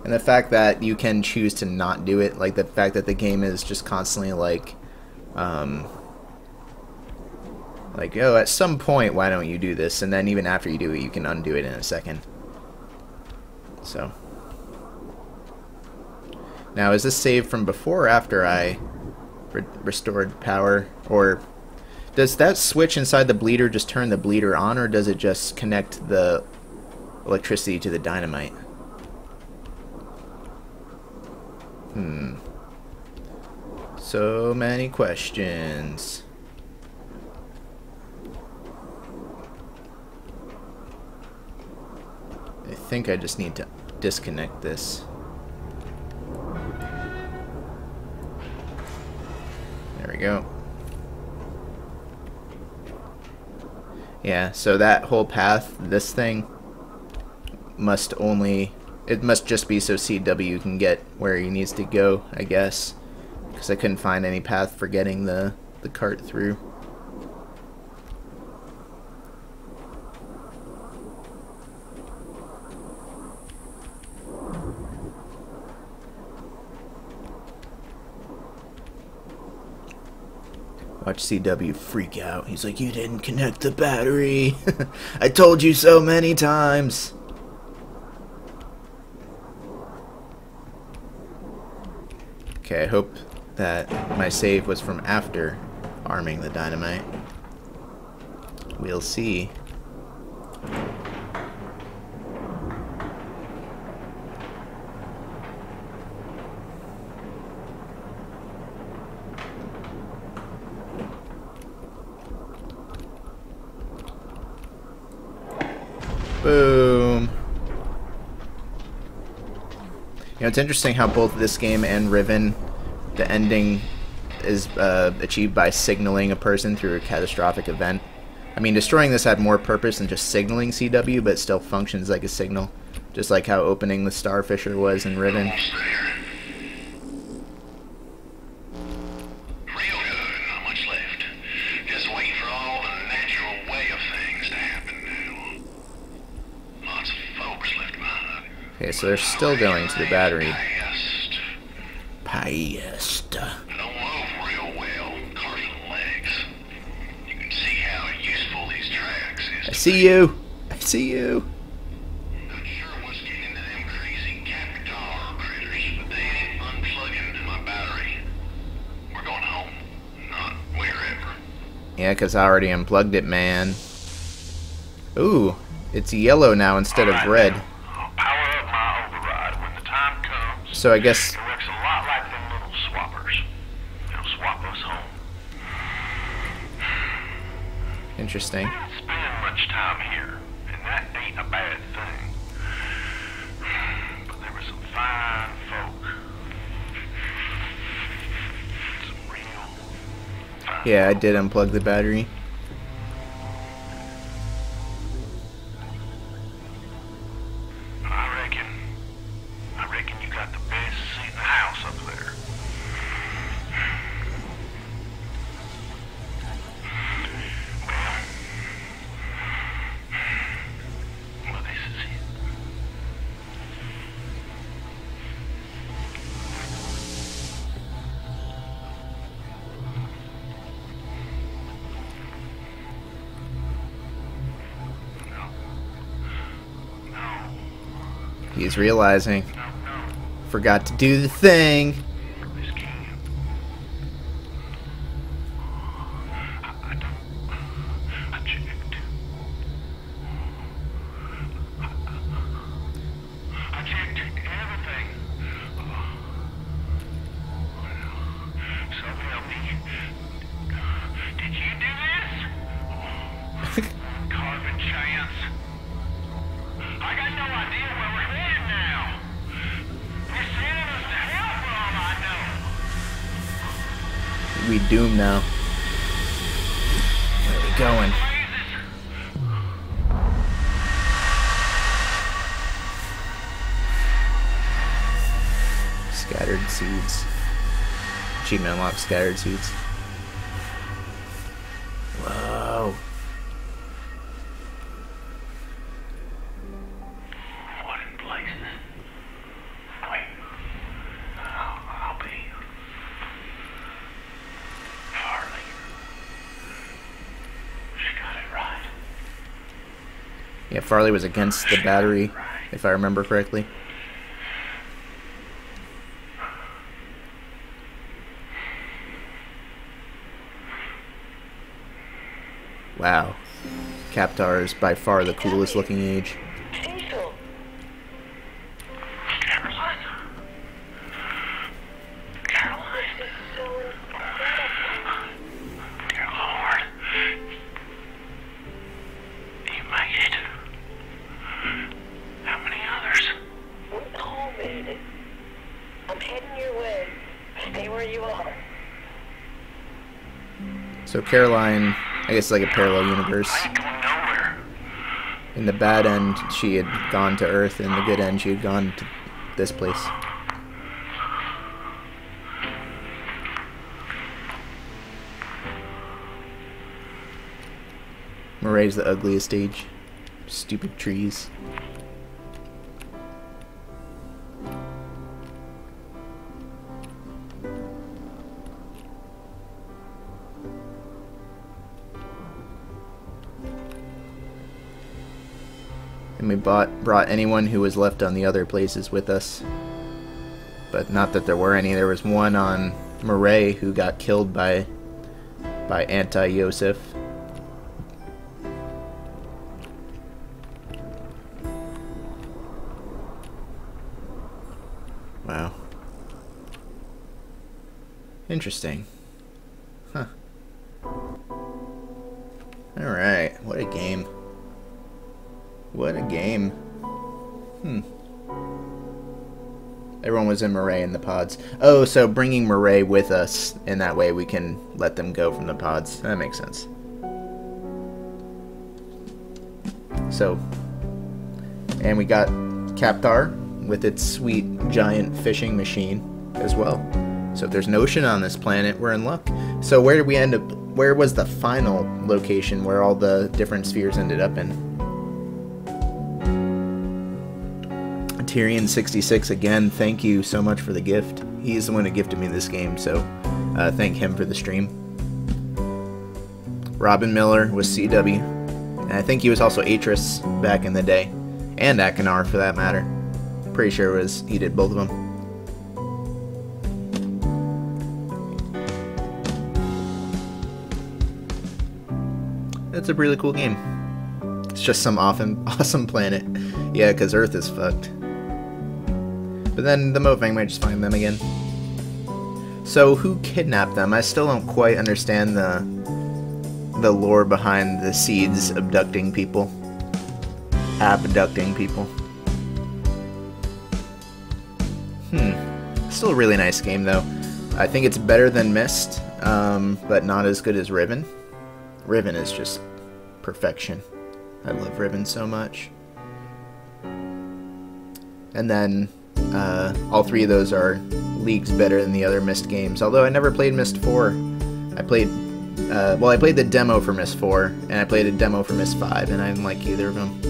And the fact that you can choose to not do it, like the fact that the game is just constantly like, oh, at some point, why don't you do this? And then even after you do it, you can undo it in a second. So. Now, is this saved from before or after I restored power? Or does that switch inside the bleeder just turn the bleeder on, or does it just connect the electricity to the dynamite? So many questions. I think I just need to disconnect this. There we go. Yeah, so that whole path, this thing, must just be so CW can get where he needs to go, I guess. Because I couldn't find any path for getting the cart through. Watch CW freak out. He's like, you didn't connect the battery. I told you so many times. Okay, I hope that my save was from after arming the dynamite. We'll see. You know, it's interesting how both this game and Riven, the ending is achieved by signaling a person through a catastrophic event. I mean, destroying this had more purpose than just signaling CW, but it still functions like a signal. Just like how opening the Starfisher was in Riven. Almost there. Real good, not much left. Just waiting for all the natural way of things to happen now. Lots of folks left behind. Okay, so they're still going to the battery. Past. Past. I don't move real well. Carson legs. You can see how useful these tracks is. I see you. I see you. Not sure what's getting into them crazy Captar critters, but they ain't unplugging my battery. We're going home, not wherever. Yeah, because I already unplugged it, man. Ooh, it's yellow now instead of red. I'll power up my override when the time comes. So I guess... It works a lot like them little swappers. They'll swap us home. Interesting. We don't spend much time here, and that ain't a bad thing. But there were some fine folk. Some real fine Yeah, I did unplug the battery. I reckon you got the best seat in the house up there. Well, this is it. He's realizing. No. Forgot to do the thing. This can't. I don't. I checked. I checked everything. So help me. Did you do this? Carbon chance. I got no idea where we're headed now. They're sending us to hell for all I know. We doomed now. Where are we going? Scattered seeds. Achievement unlocked scattered seeds. Whoa. What in places? Wait. I'll be Farley. She got it right. Yeah, Farley was against the battery, if I remember correctly. Wow. Captar is by far the coolest looking age. Caroline. Caroline. Dear Lord. You made it. How many others? We all made it. I'm heading your way. Stay where you are. So Caroline, I guess like a parallel universe. I ain't going nowhere. In the bad end, she had gone to Earth. In the good end, she had gone to this place. Moray's the ugliest age. Stupid trees. And we brought anyone who was left on the other places with us. But not that there were any. There was one on Moray who got killed by Anti-Yosef. Wow. Interesting. Huh. Alright, what a game. What a game. Everyone was in Murray in the pods. Oh, so bringing Murray with us, in that way we can let them go from the pods. That makes sense. So, and we got Captar with its sweet giant fishing machine as well. So if there's an ocean on this planet, we're in luck. So where did we end up? Where was the final location where all the different spheres ended up in? Tyrion66 again, thank you so much for the gift. He's the one who gifted me this game, so thank him for the stream. Robin Miller was CW, and I think he was also Atris back in the day, and Akinar for that matter. Pretty sure he did both of them. That's a really cool game. It's just some awesome planet. Yeah, because Earth is fucked. But then the Mofang might just find them again. So who kidnapped them? I still don't quite understand the lore behind the seeds abducting people. Abducting people. Still a really nice game though. I think it's better than Myst, but not as good as Riven. Riven is just perfection. I love Riven so much. And then all three of those are leagues better than the other Myst games. Although I never played Myst 4. I played the demo for Myst 4, and I played a demo for Myst 5, and I didn't like either of them.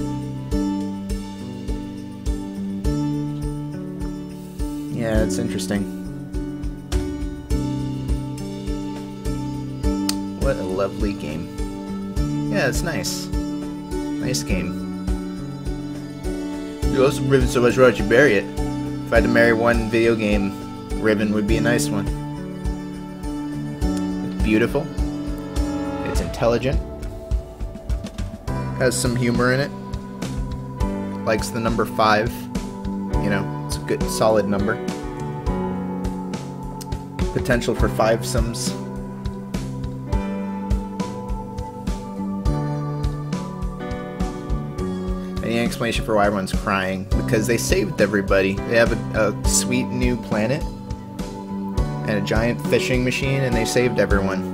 Yeah, it's interesting. What a lovely game. Yeah, it's nice. Nice game. You also Riven so much, why don't you bury it? If I had to marry one video game, Riven would be a nice one. It's beautiful. It's intelligent. Has some humor in it. Likes the number 5. You know, it's a good, solid number. Potential for 5-somes. Any explanation for why everyone's crying? Because they saved everybody. They have a sweet new planet and a giant fishing machine, and they saved everyone.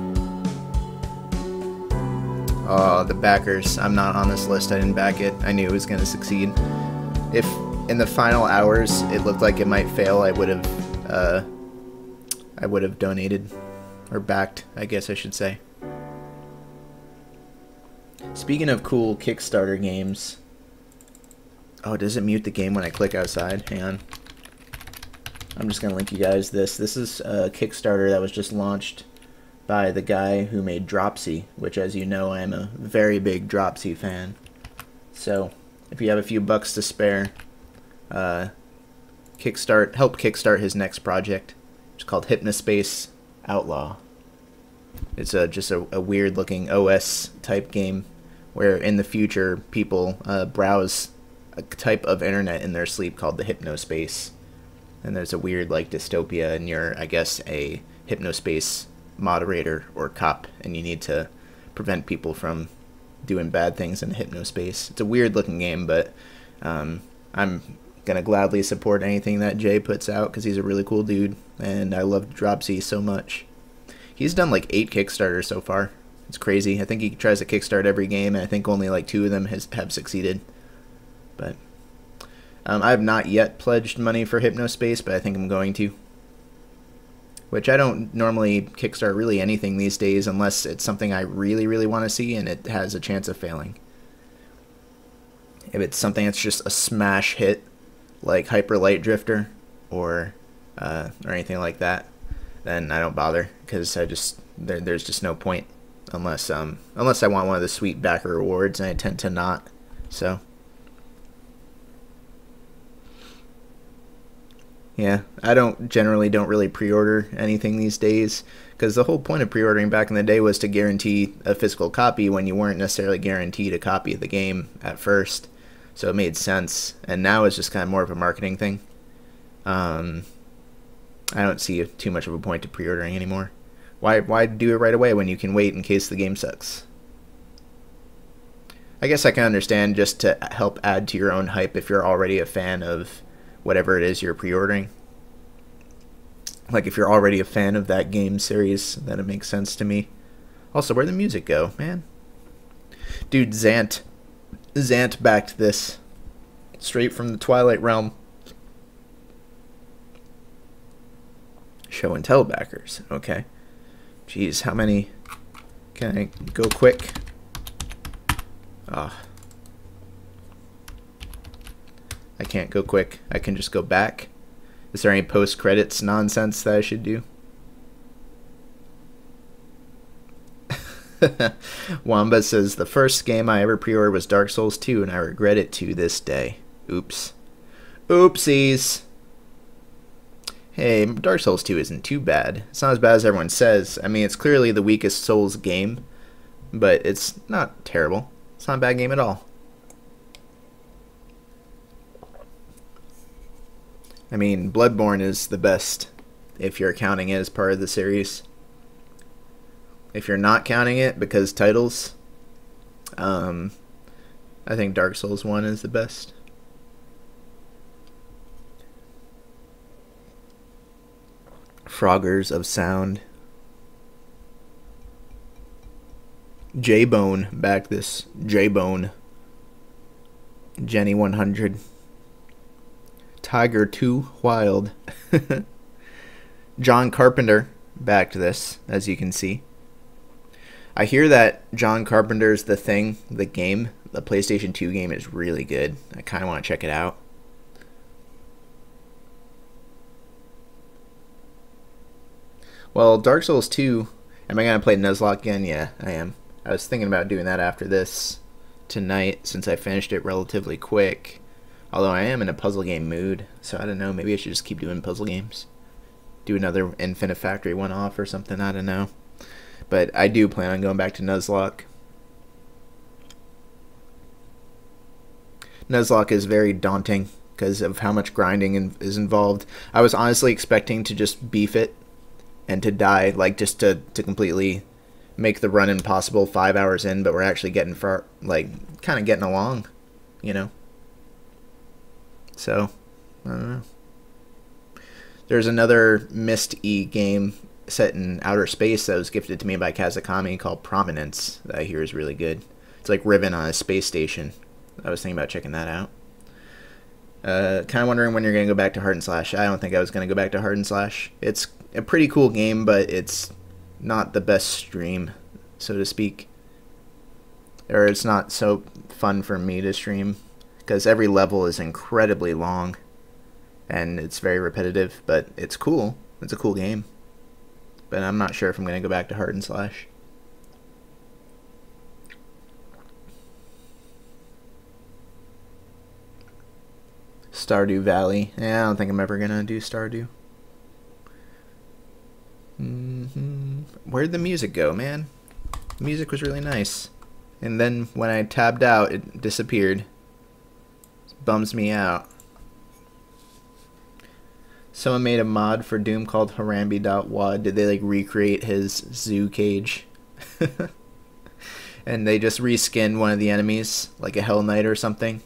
Oh, the backers. I'm not on this list. I didn't back it. I knew it was going to succeed. If in the final hours it looked like it might fail, I would have donated or backed, I guess I should say. Speaking of cool Kickstarter games. Oh, does it mute the game when I click outside? Hang on. I'm just going to link you guys this. This is a Kickstarter that was just launched by the guy who made Dropsy, which, as you know, I am a very big Dropsy fan. So, if you have a few bucks to spare, help kickstart his next project. It's called Hypnospace Outlaw. It's just a weird-looking OS-type game where, in the future, people browse a type of internet in their sleep called the hypnospace, and there's a weird like dystopia, and you're, I guess, a hypnospace moderator or cop, and you need to prevent people from doing bad things in hypnospace. It's a weird looking game, but I'm gonna gladly support anything that Jay puts out because he's a really cool dude, and I love Dropsy so much. He's done like 8 Kickstarters so far. It's crazy. I think he tries to kickstart every game, and I think only like 2 of them have succeeded. But I have not yet pledged money for Hypnospace, but I think I'm going to. Which I don't normally kickstart really anything these days unless it's something I really, really want to see and it has a chance of failing. If it's something that's just a smash hit, like Hyper Light Drifter or anything like that, then I don't bother because there's just no point unless I want one of the sweet backer rewards, and I tend to not. So. Yeah, I generally don't really pre-order anything these days, because the whole point of pre-ordering back in the day was to guarantee a physical copy when you weren't necessarily guaranteed a copy of the game at first, so it made sense. And now it's just kind of more of a marketing thing. I don't see too much of a point to pre-ordering anymore. Why do it right away when you can wait in case the game sucks? I guess I can understand just to help add to your own hype if you're already a fan of whatever it is you're pre-ordering. Like, if you're already a fan of that game series, then it makes sense to me. Also, where'd the music go, man? Dude, Zant backed this. Straight from the Twilight Realm. Show and tell backers. Okay. Jeez, how many? Can I go quick? Ah. I can't go quick. I can just go back. Is there any post-credits nonsense that I should do? Wamba says, the first game I ever pre-ordered was Dark Souls 2, and I regret it to this day. Oops. Oopsies. Hey, Dark Souls 2 isn't too bad. It's not as bad as everyone says. I mean, it's clearly the weakest Souls game, but it's not terrible. It's not a bad game at all. I mean, Bloodborne is the best if you're counting it as part of the series. If you're not counting it because titles, I think Dark Souls 1 is the best. Froggers of Sound. J-Bone back this. J-Bone. Jenny 100. Tiger 2 Wild. John Carpenter backed this, as you can see. I hear that John Carpenter's The Thing, the game, the PlayStation 2 game, is really good. I kind of want to check it out. Well, Dark Souls 2, am I going to play Nuzlocke again? Yeah, I am. I was thinking about doing that after this tonight, since I finished it relatively quick. Although I am in a puzzle game mood, so I don't know, maybe I should just keep doing puzzle games. Do another Infinite Factory one-off or something, I don't know. But I do plan on going back to Nuzlocke. Nuzlocke is very daunting because of how much grinding is involved. I was honestly expecting to just beef it and to die, like just to completely make the run impossible 5 hours in, but we're actually getting far, like, kind of getting along, you know? So, I don't know. There's another Myst-y game set in outer space that was gifted to me by Kazakami called Prominence that I hear is really good. It's like Riven on a space station. I was thinking about checking that out. Kind of wondering when you're going to go back to Hard and Slash. I don't think I was going to go back to Hard and Slash. It's a pretty cool game, but it's not the best stream, so to speak. Or it's not so fun for me to stream, because every level is incredibly long, and it's very repetitive, but it's cool. It's a cool game. But I'm not sure if I'm going to go back to Hard and Slash. Stardew Valley. Yeah, I don't think I'm ever going to do Stardew. Where'd the music go, man? The music was really nice. And then when I tabbed out, it disappeared. It bums me out. Someone made a mod for Doom called Harambe.wad. Did they like recreate his zoo cage? And they just reskinned one of the enemies, like a Hell Knight or something.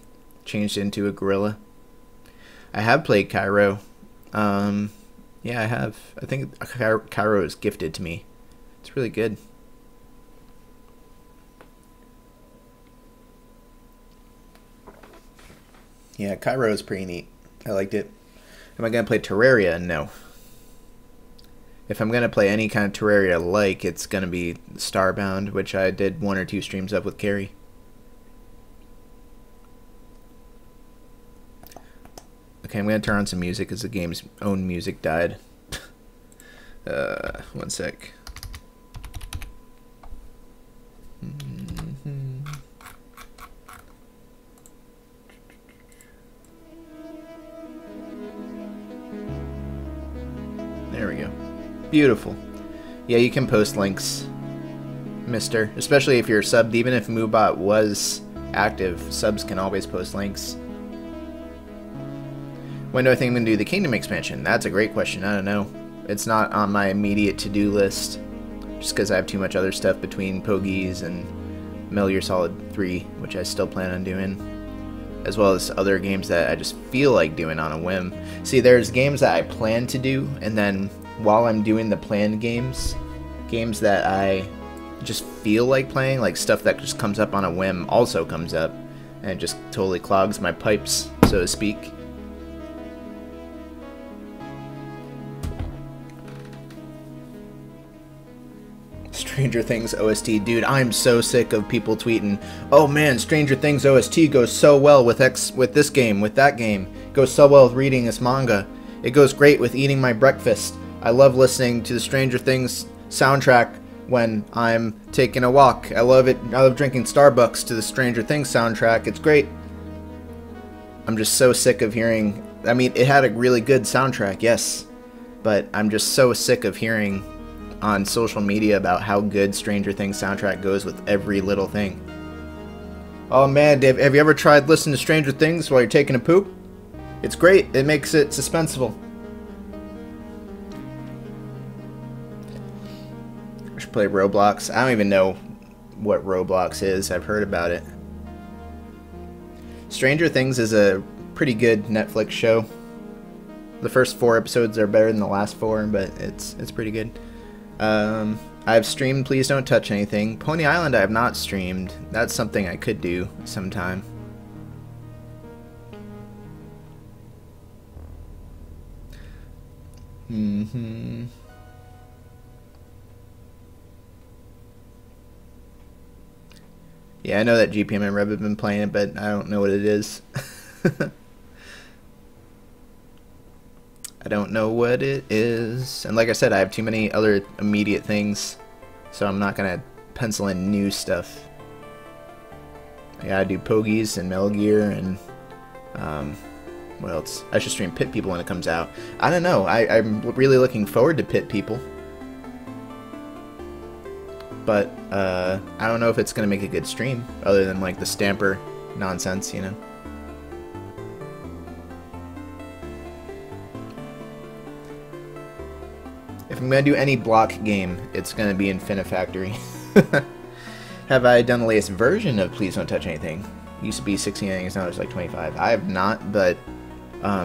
Changed it into a gorilla. I have played Cairo. Yeah, I have. I think Cairo is gifted to me. It's really good. Yeah, Cairo is pretty neat. I liked it. Am I going to play Terraria? No. If I'm going to play any kind of Terraria-like, it's going to be Starbound, which I did 1 or 2 streams of with Carrie. Okay, I'm going to turn on some music because the game's own music died. 1 sec. There we go. Beautiful. Yeah, you can post links, mister. Especially if you're subbed. Even if Moobot was active, subs can always post links. When do I think I'm going to do the Kingdom expansion? That's a great question. I don't know. It's not on my immediate to-do list. Just because I have too much other stuff between Pogies and Metal Gear Solid 3, which I still plan on doing. As well as other games that I just feel like doing on a whim. See, there's games that I plan to do, and then while I'm doing the planned games, games that I just feel like playing, like stuff that just comes up on a whim also comes up, and it just totally clogs my pipes, so to speak. Stranger Things OST. Dude, I'm so sick of people tweeting, oh man, Stranger Things OST goes so well with this game, with that game. It goes so well with reading this manga. It goes great with eating my breakfast. I love listening to the Stranger Things soundtrack when I'm taking a walk. I love it. I love drinking Starbucks to the Stranger Things soundtrack. It's great. I'm just so sick of hearing... I mean, it had a really good soundtrack, yes. But I'm just so sick of hearing on social media about how good Stranger Things soundtrack goes with every little thing. Oh man, Dave, have you ever tried listening to Stranger Things while you're taking a poop? It's great. It makes it suspenseful. I should play Roblox. I don't even know what Roblox is. I've heard about it. Stranger Things is a pretty good Netflix show. The first 4 episodes are better than the last 4, but it's pretty good. I've streamed Please Don't Touch Anything. Pony Island I have not streamed. That's something I could do sometime. Yeah, I know that GPM and Rev have been playing it, but I don't know what it is. I don't know what it is. And like I said, I have too many other immediate things, so I'm not going to pencil in new stuff. I gotta do Pogies and Metal Gear and what else? I should stream Pit People when it comes out. I don't know. I'm really looking forward to Pit People. But I don't know if it's going to make a good stream, other than like the Stamper nonsense, you know. If I'm going to do any block game, it's going to be Infinifactory. Have I done the latest version of Please Don't Touch Anything? It used to be 16, I think it's now it's like 25. I have not, but I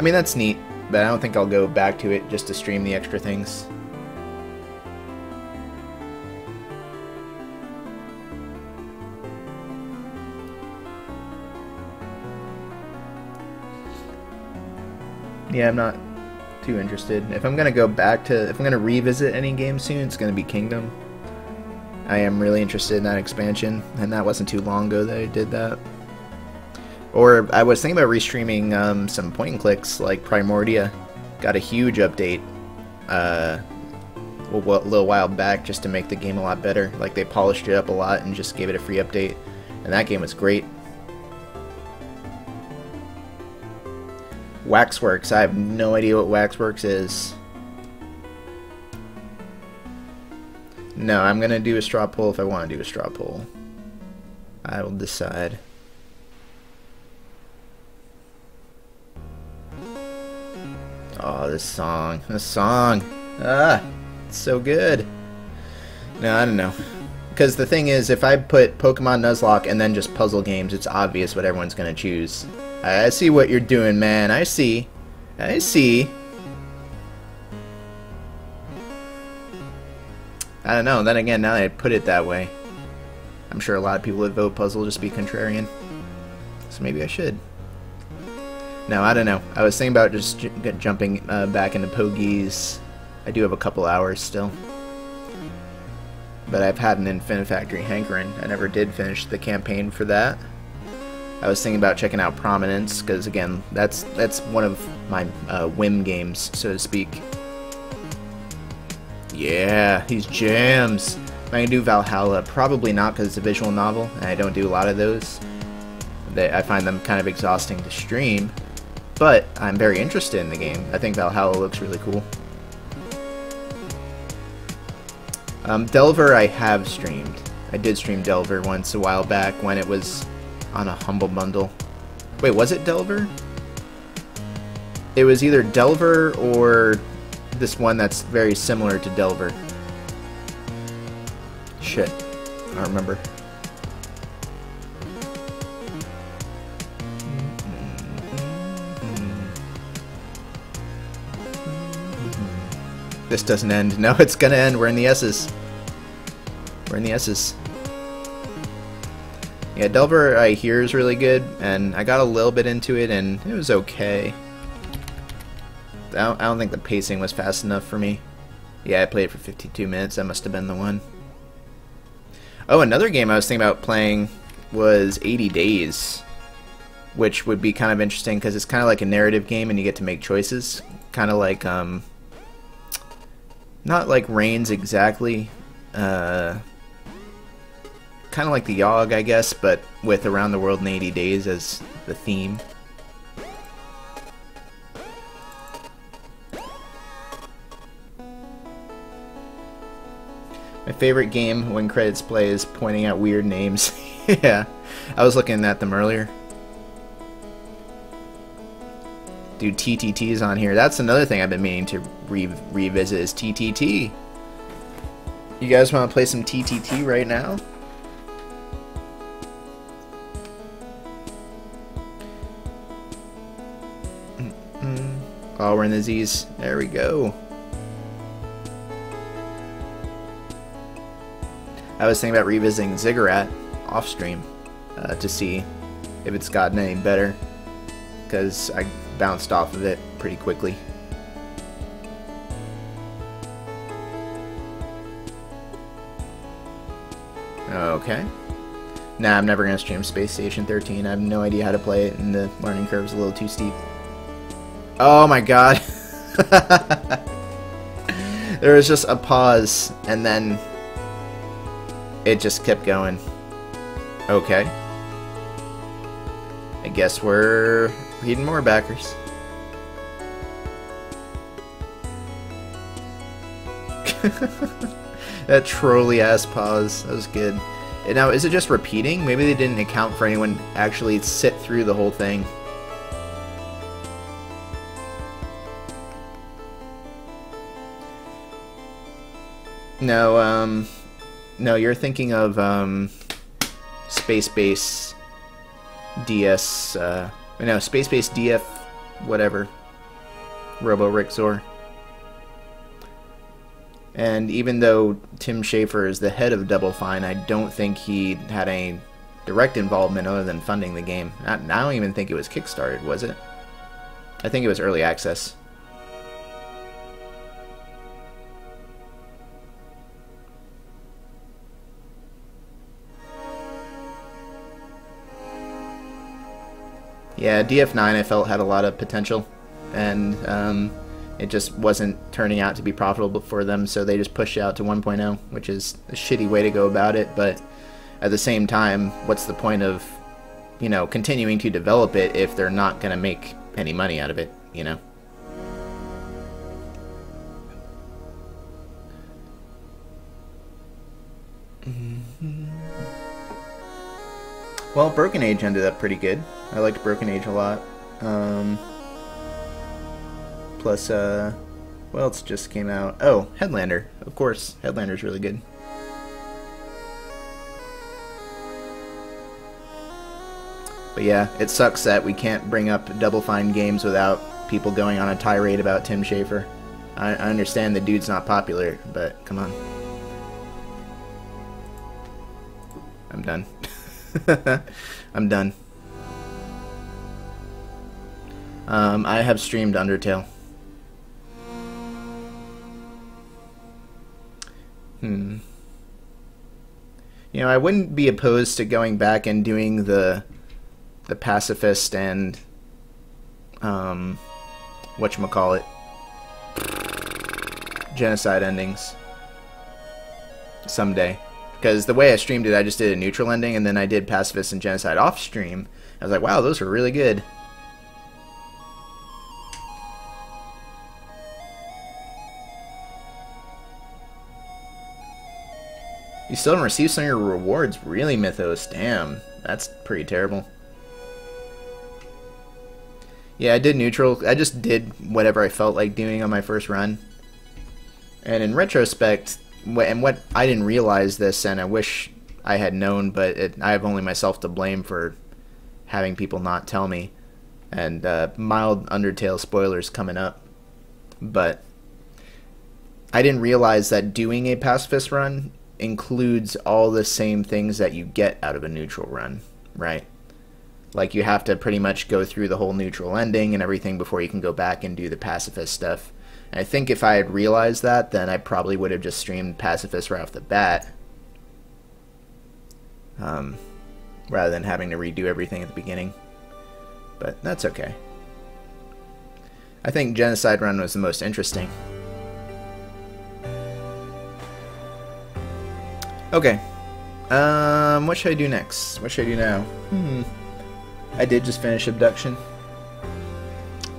mean, that's neat, but I don't think I'll go back to it just to stream the extra things. Yeah, I'm not too interested. If I'm gonna go back to, if I'm gonna revisit any game soon, it's gonna be Kingdom. I am really interested in that expansion, and that wasn't too long ago that I did that. Or I was thinking about restreaming some point and clicks, like Primordia. Got a huge update a little while back just to make the game a lot better. Like they polished it up a lot and just gave it a free update, and that game was great. Waxworks, I have no idea what Waxworks is. No, I'm gonna do a straw poll if I want to do a straw poll. I will decide. Oh, this song. Ah, it's so good. No, I don't know. Because the thing is, if I put Pokemon Nuzlocke and then just puzzle games, it's obvious what everyone's gonna choose. I see what you're doing, man. I see. I see. I don't know. Then again, now that I put it that way, I'm sure a lot of people would vote puzzle just to be contrarian. So maybe I should. No, I don't know. I was thinking about just jumping back into Pogies. I do have a couple hours still. But I've had an Infinifactory hankering. I never did finish the campaign for that. I was thinking about checking out Prominence, because again, that's one of my whim games, so to speak. Yeah, these jams. Am I gonna do Valhalla? Probably not, because it's a visual novel, and I don't do a lot of those. I find them kind of exhausting to stream, but I'm very interested in the game. I think Valhalla looks really cool. Delver I have streamed. I did stream Delver once a while back when it was on a Humble Bundle. Wait, was it Delver? It was either Delver or this one that's very similar to Delver. Shit. I don't remember. This doesn't end. No, it's gonna end. We're in the S's. We're in the S's. Yeah, Delver I hear is really good, and I got a little bit into it, and it was okay. I don't think the pacing was fast enough for me. Yeah, I played it for 52 minutes. That must have been the one. Oh, another game I was thinking about playing was 80 Days, which would be kind of interesting because it's kind of like a narrative game, and you get to make choices. Kind of like, not like Reigns exactly. Kind of like the Yogg, I guess, but with Around the World in 80 Days as the theme. My favorite game when credits play is pointing out weird names. Yeah, I was looking at them earlier. Dude, TTT's on here. That's another thing I've been meaning to revisit is TTT. You guys want to play some TTT right now? Oh, we're in the Z's. There we go. I was thinking about revisiting Ziggurat off stream to see if it's gotten any better, because I bounced off of it pretty quickly. Okay. Nah, I'm never going to stream Space Station 13. I have no idea how to play it, and the learning curve's a little too steep. Oh my god. There was just a pause, and then it just kept going. Okay. I guess we're reading more backers. That trolly-ass pause. That was good. And now, is it just repeating? Maybe they didn't account for anyone actually sit through the whole thing. No, no, you're thinking of, Space Base DS, no, Space Base DF, whatever, Robo Rixor. And even though Tim Schafer is the head of Double Fine, I don't think he had any direct involvement other than funding the game. I don't even think it was kickstarted, was it? I think it was early access. Yeah, DF9 I felt had a lot of potential, and it just wasn't turning out to be profitable for them, so they just pushed it out to 1.0, which is a shitty way to go about it, but at the same time, what's the point of, you know, continuing to develop it if they're not going to make any money out of it, you know? Well, Broken Age ended up pretty good. I liked Broken Age a lot. Plus, what else just came out? Oh, Headlander. Of course, Headlander's really good. But yeah, it sucks that we can't bring up Double Fine games without people going on a tirade about Tim Schafer. I understand the dude's not popular, but come on. I'm done. I'm done. I have streamed Undertale. You know, I wouldn't be opposed to going back and doing the pacifist and whatchamacallit, genocide endings someday. Because the way I streamed it, I just did a neutral ending, and then I did pacifist and genocide off stream. I was like, wow, those were really good. You still don't receive some of your rewards? Really, Mythos? Damn, that's pretty terrible. Yeah, I did neutral. I just did whatever I felt like doing on my first run. And in retrospect, and what I didn't realize this, and I wish I had known, but I have only myself to blame for having people not tell me. And mild Undertale spoilers coming up. But I didn't realize that doing a pacifist run includes all the same things that you get out of a neutral run, right? Like, you have to pretty much go through the whole neutral ending and everything before you can go back and do the pacifist stuff. And I think if I had realized that, then I probably would have just streamed pacifist right off the bat, rather than having to redo everything at the beginning. But that's okay. I think Genocide Run was the most interesting. Okay. What should I do next? What should I do now? I did just finish Obduction.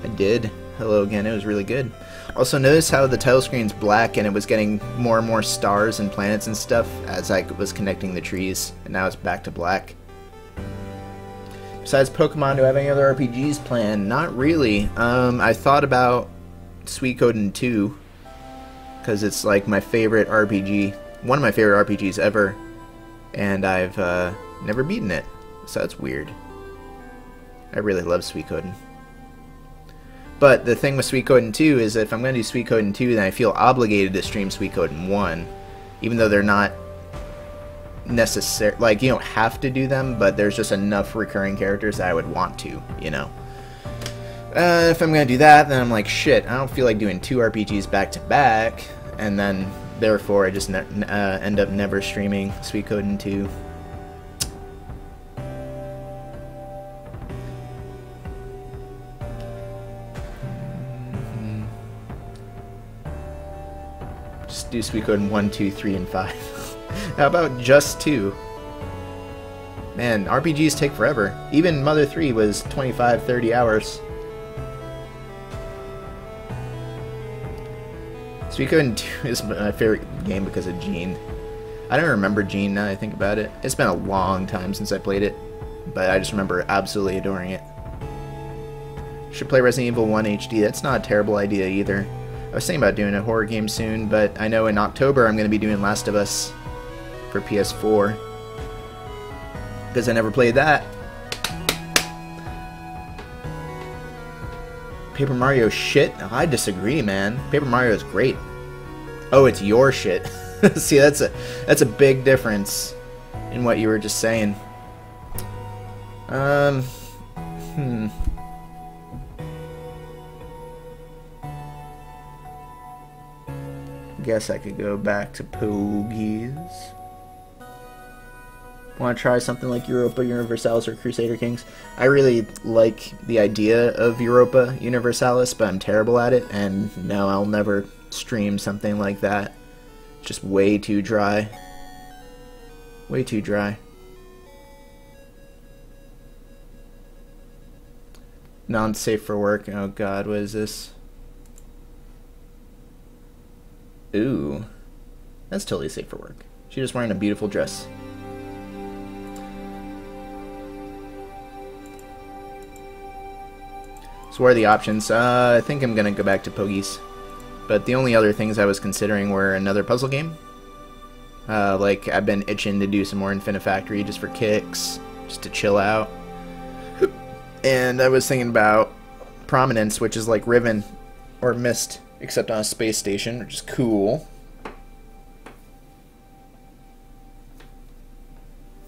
I did. Hello again. It was really good. Also, notice how the title screen's black and it was getting more and more stars and planets and stuff as I was connecting the trees, and now it's back to black. Besides Pokemon, do I have any other RPGs planned? Not really. I thought about Suikoden 2, because it's like my favorite RPG, one of my favorite RPGs ever, and I've never beaten it, so that's weird. I really love Suikoden. But the thing with Suikoden 2 is that if I'm going to do Suikoden 2, then I feel obligated to stream Suikoden 1, even though they're not necessary. Like, you don't have to do them, but there's just enough recurring characters that I would want to, you know. If I'm going to do that, then I'm like, shit, I don't feel like doing 2 RPGs back to back, and then therefore I just end up never streaming Suikoden 2. Just do Suikoden 1, 2, 3, and 5. How about just 2? Man, RPGs take forever. Even Mother 3 was 25, 30 hours. Suikoden 2 is my favorite game because of Gene. I don't remember Gene now that I think about it. It's been a long time since I played it, but I just remember absolutely adoring it. Should play Resident Evil 1 HD. That's not a terrible idea either. I was thinking about doing a horror game soon, but I know in October I'm going to be doing Last of Us for PS4, because I never played that. Paper Mario shit? I disagree, man. Paper Mario is great. Oh, it's your shit. See, that's a big difference in what you were just saying. Guess I could go back to Pogies. Want to try something like Europa Universalis or Crusader Kings? I really like the idea of Europa Universalis, but I'm terrible at it, and no, I'll never stream something like that. Just way too dry. Way too dry. Non-safe for work. Oh god, what is this? Ooh. That's totally safe for work. She's just wearing a beautiful dress. So what are the options? I think I'm gonna go back to Pogies. But the only other things I was considering were another puzzle game. Like, I've been itching to do some more Infinifactory just for kicks, just to chill out. And I was thinking about Prominence, which is like Riven or Myst, except on a space station, which is cool.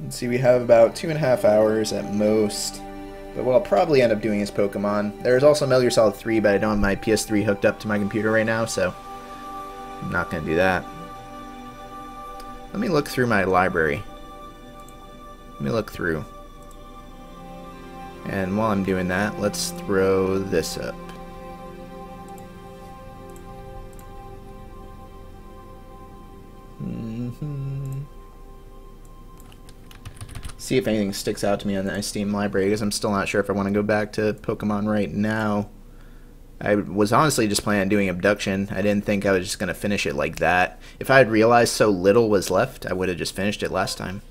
Let's see, we have about 2.5 hours at most. But what I'll probably end up doing is Pokemon. There's also Metal Gear Solid 3, but I don't have my PS3 hooked up to my computer right now, so I'm not going to do that. Let me look through my library. Let me look through. And while I'm doing that, let's throw this up. See if anything sticks out to me on the Steam library, because I'm still not sure if I want to go back to Pokemon right now. I was honestly just planning on doing Obduction. I didn't think I was just going to finish it like that. If I had realized so little was left, I would have just finished it last time.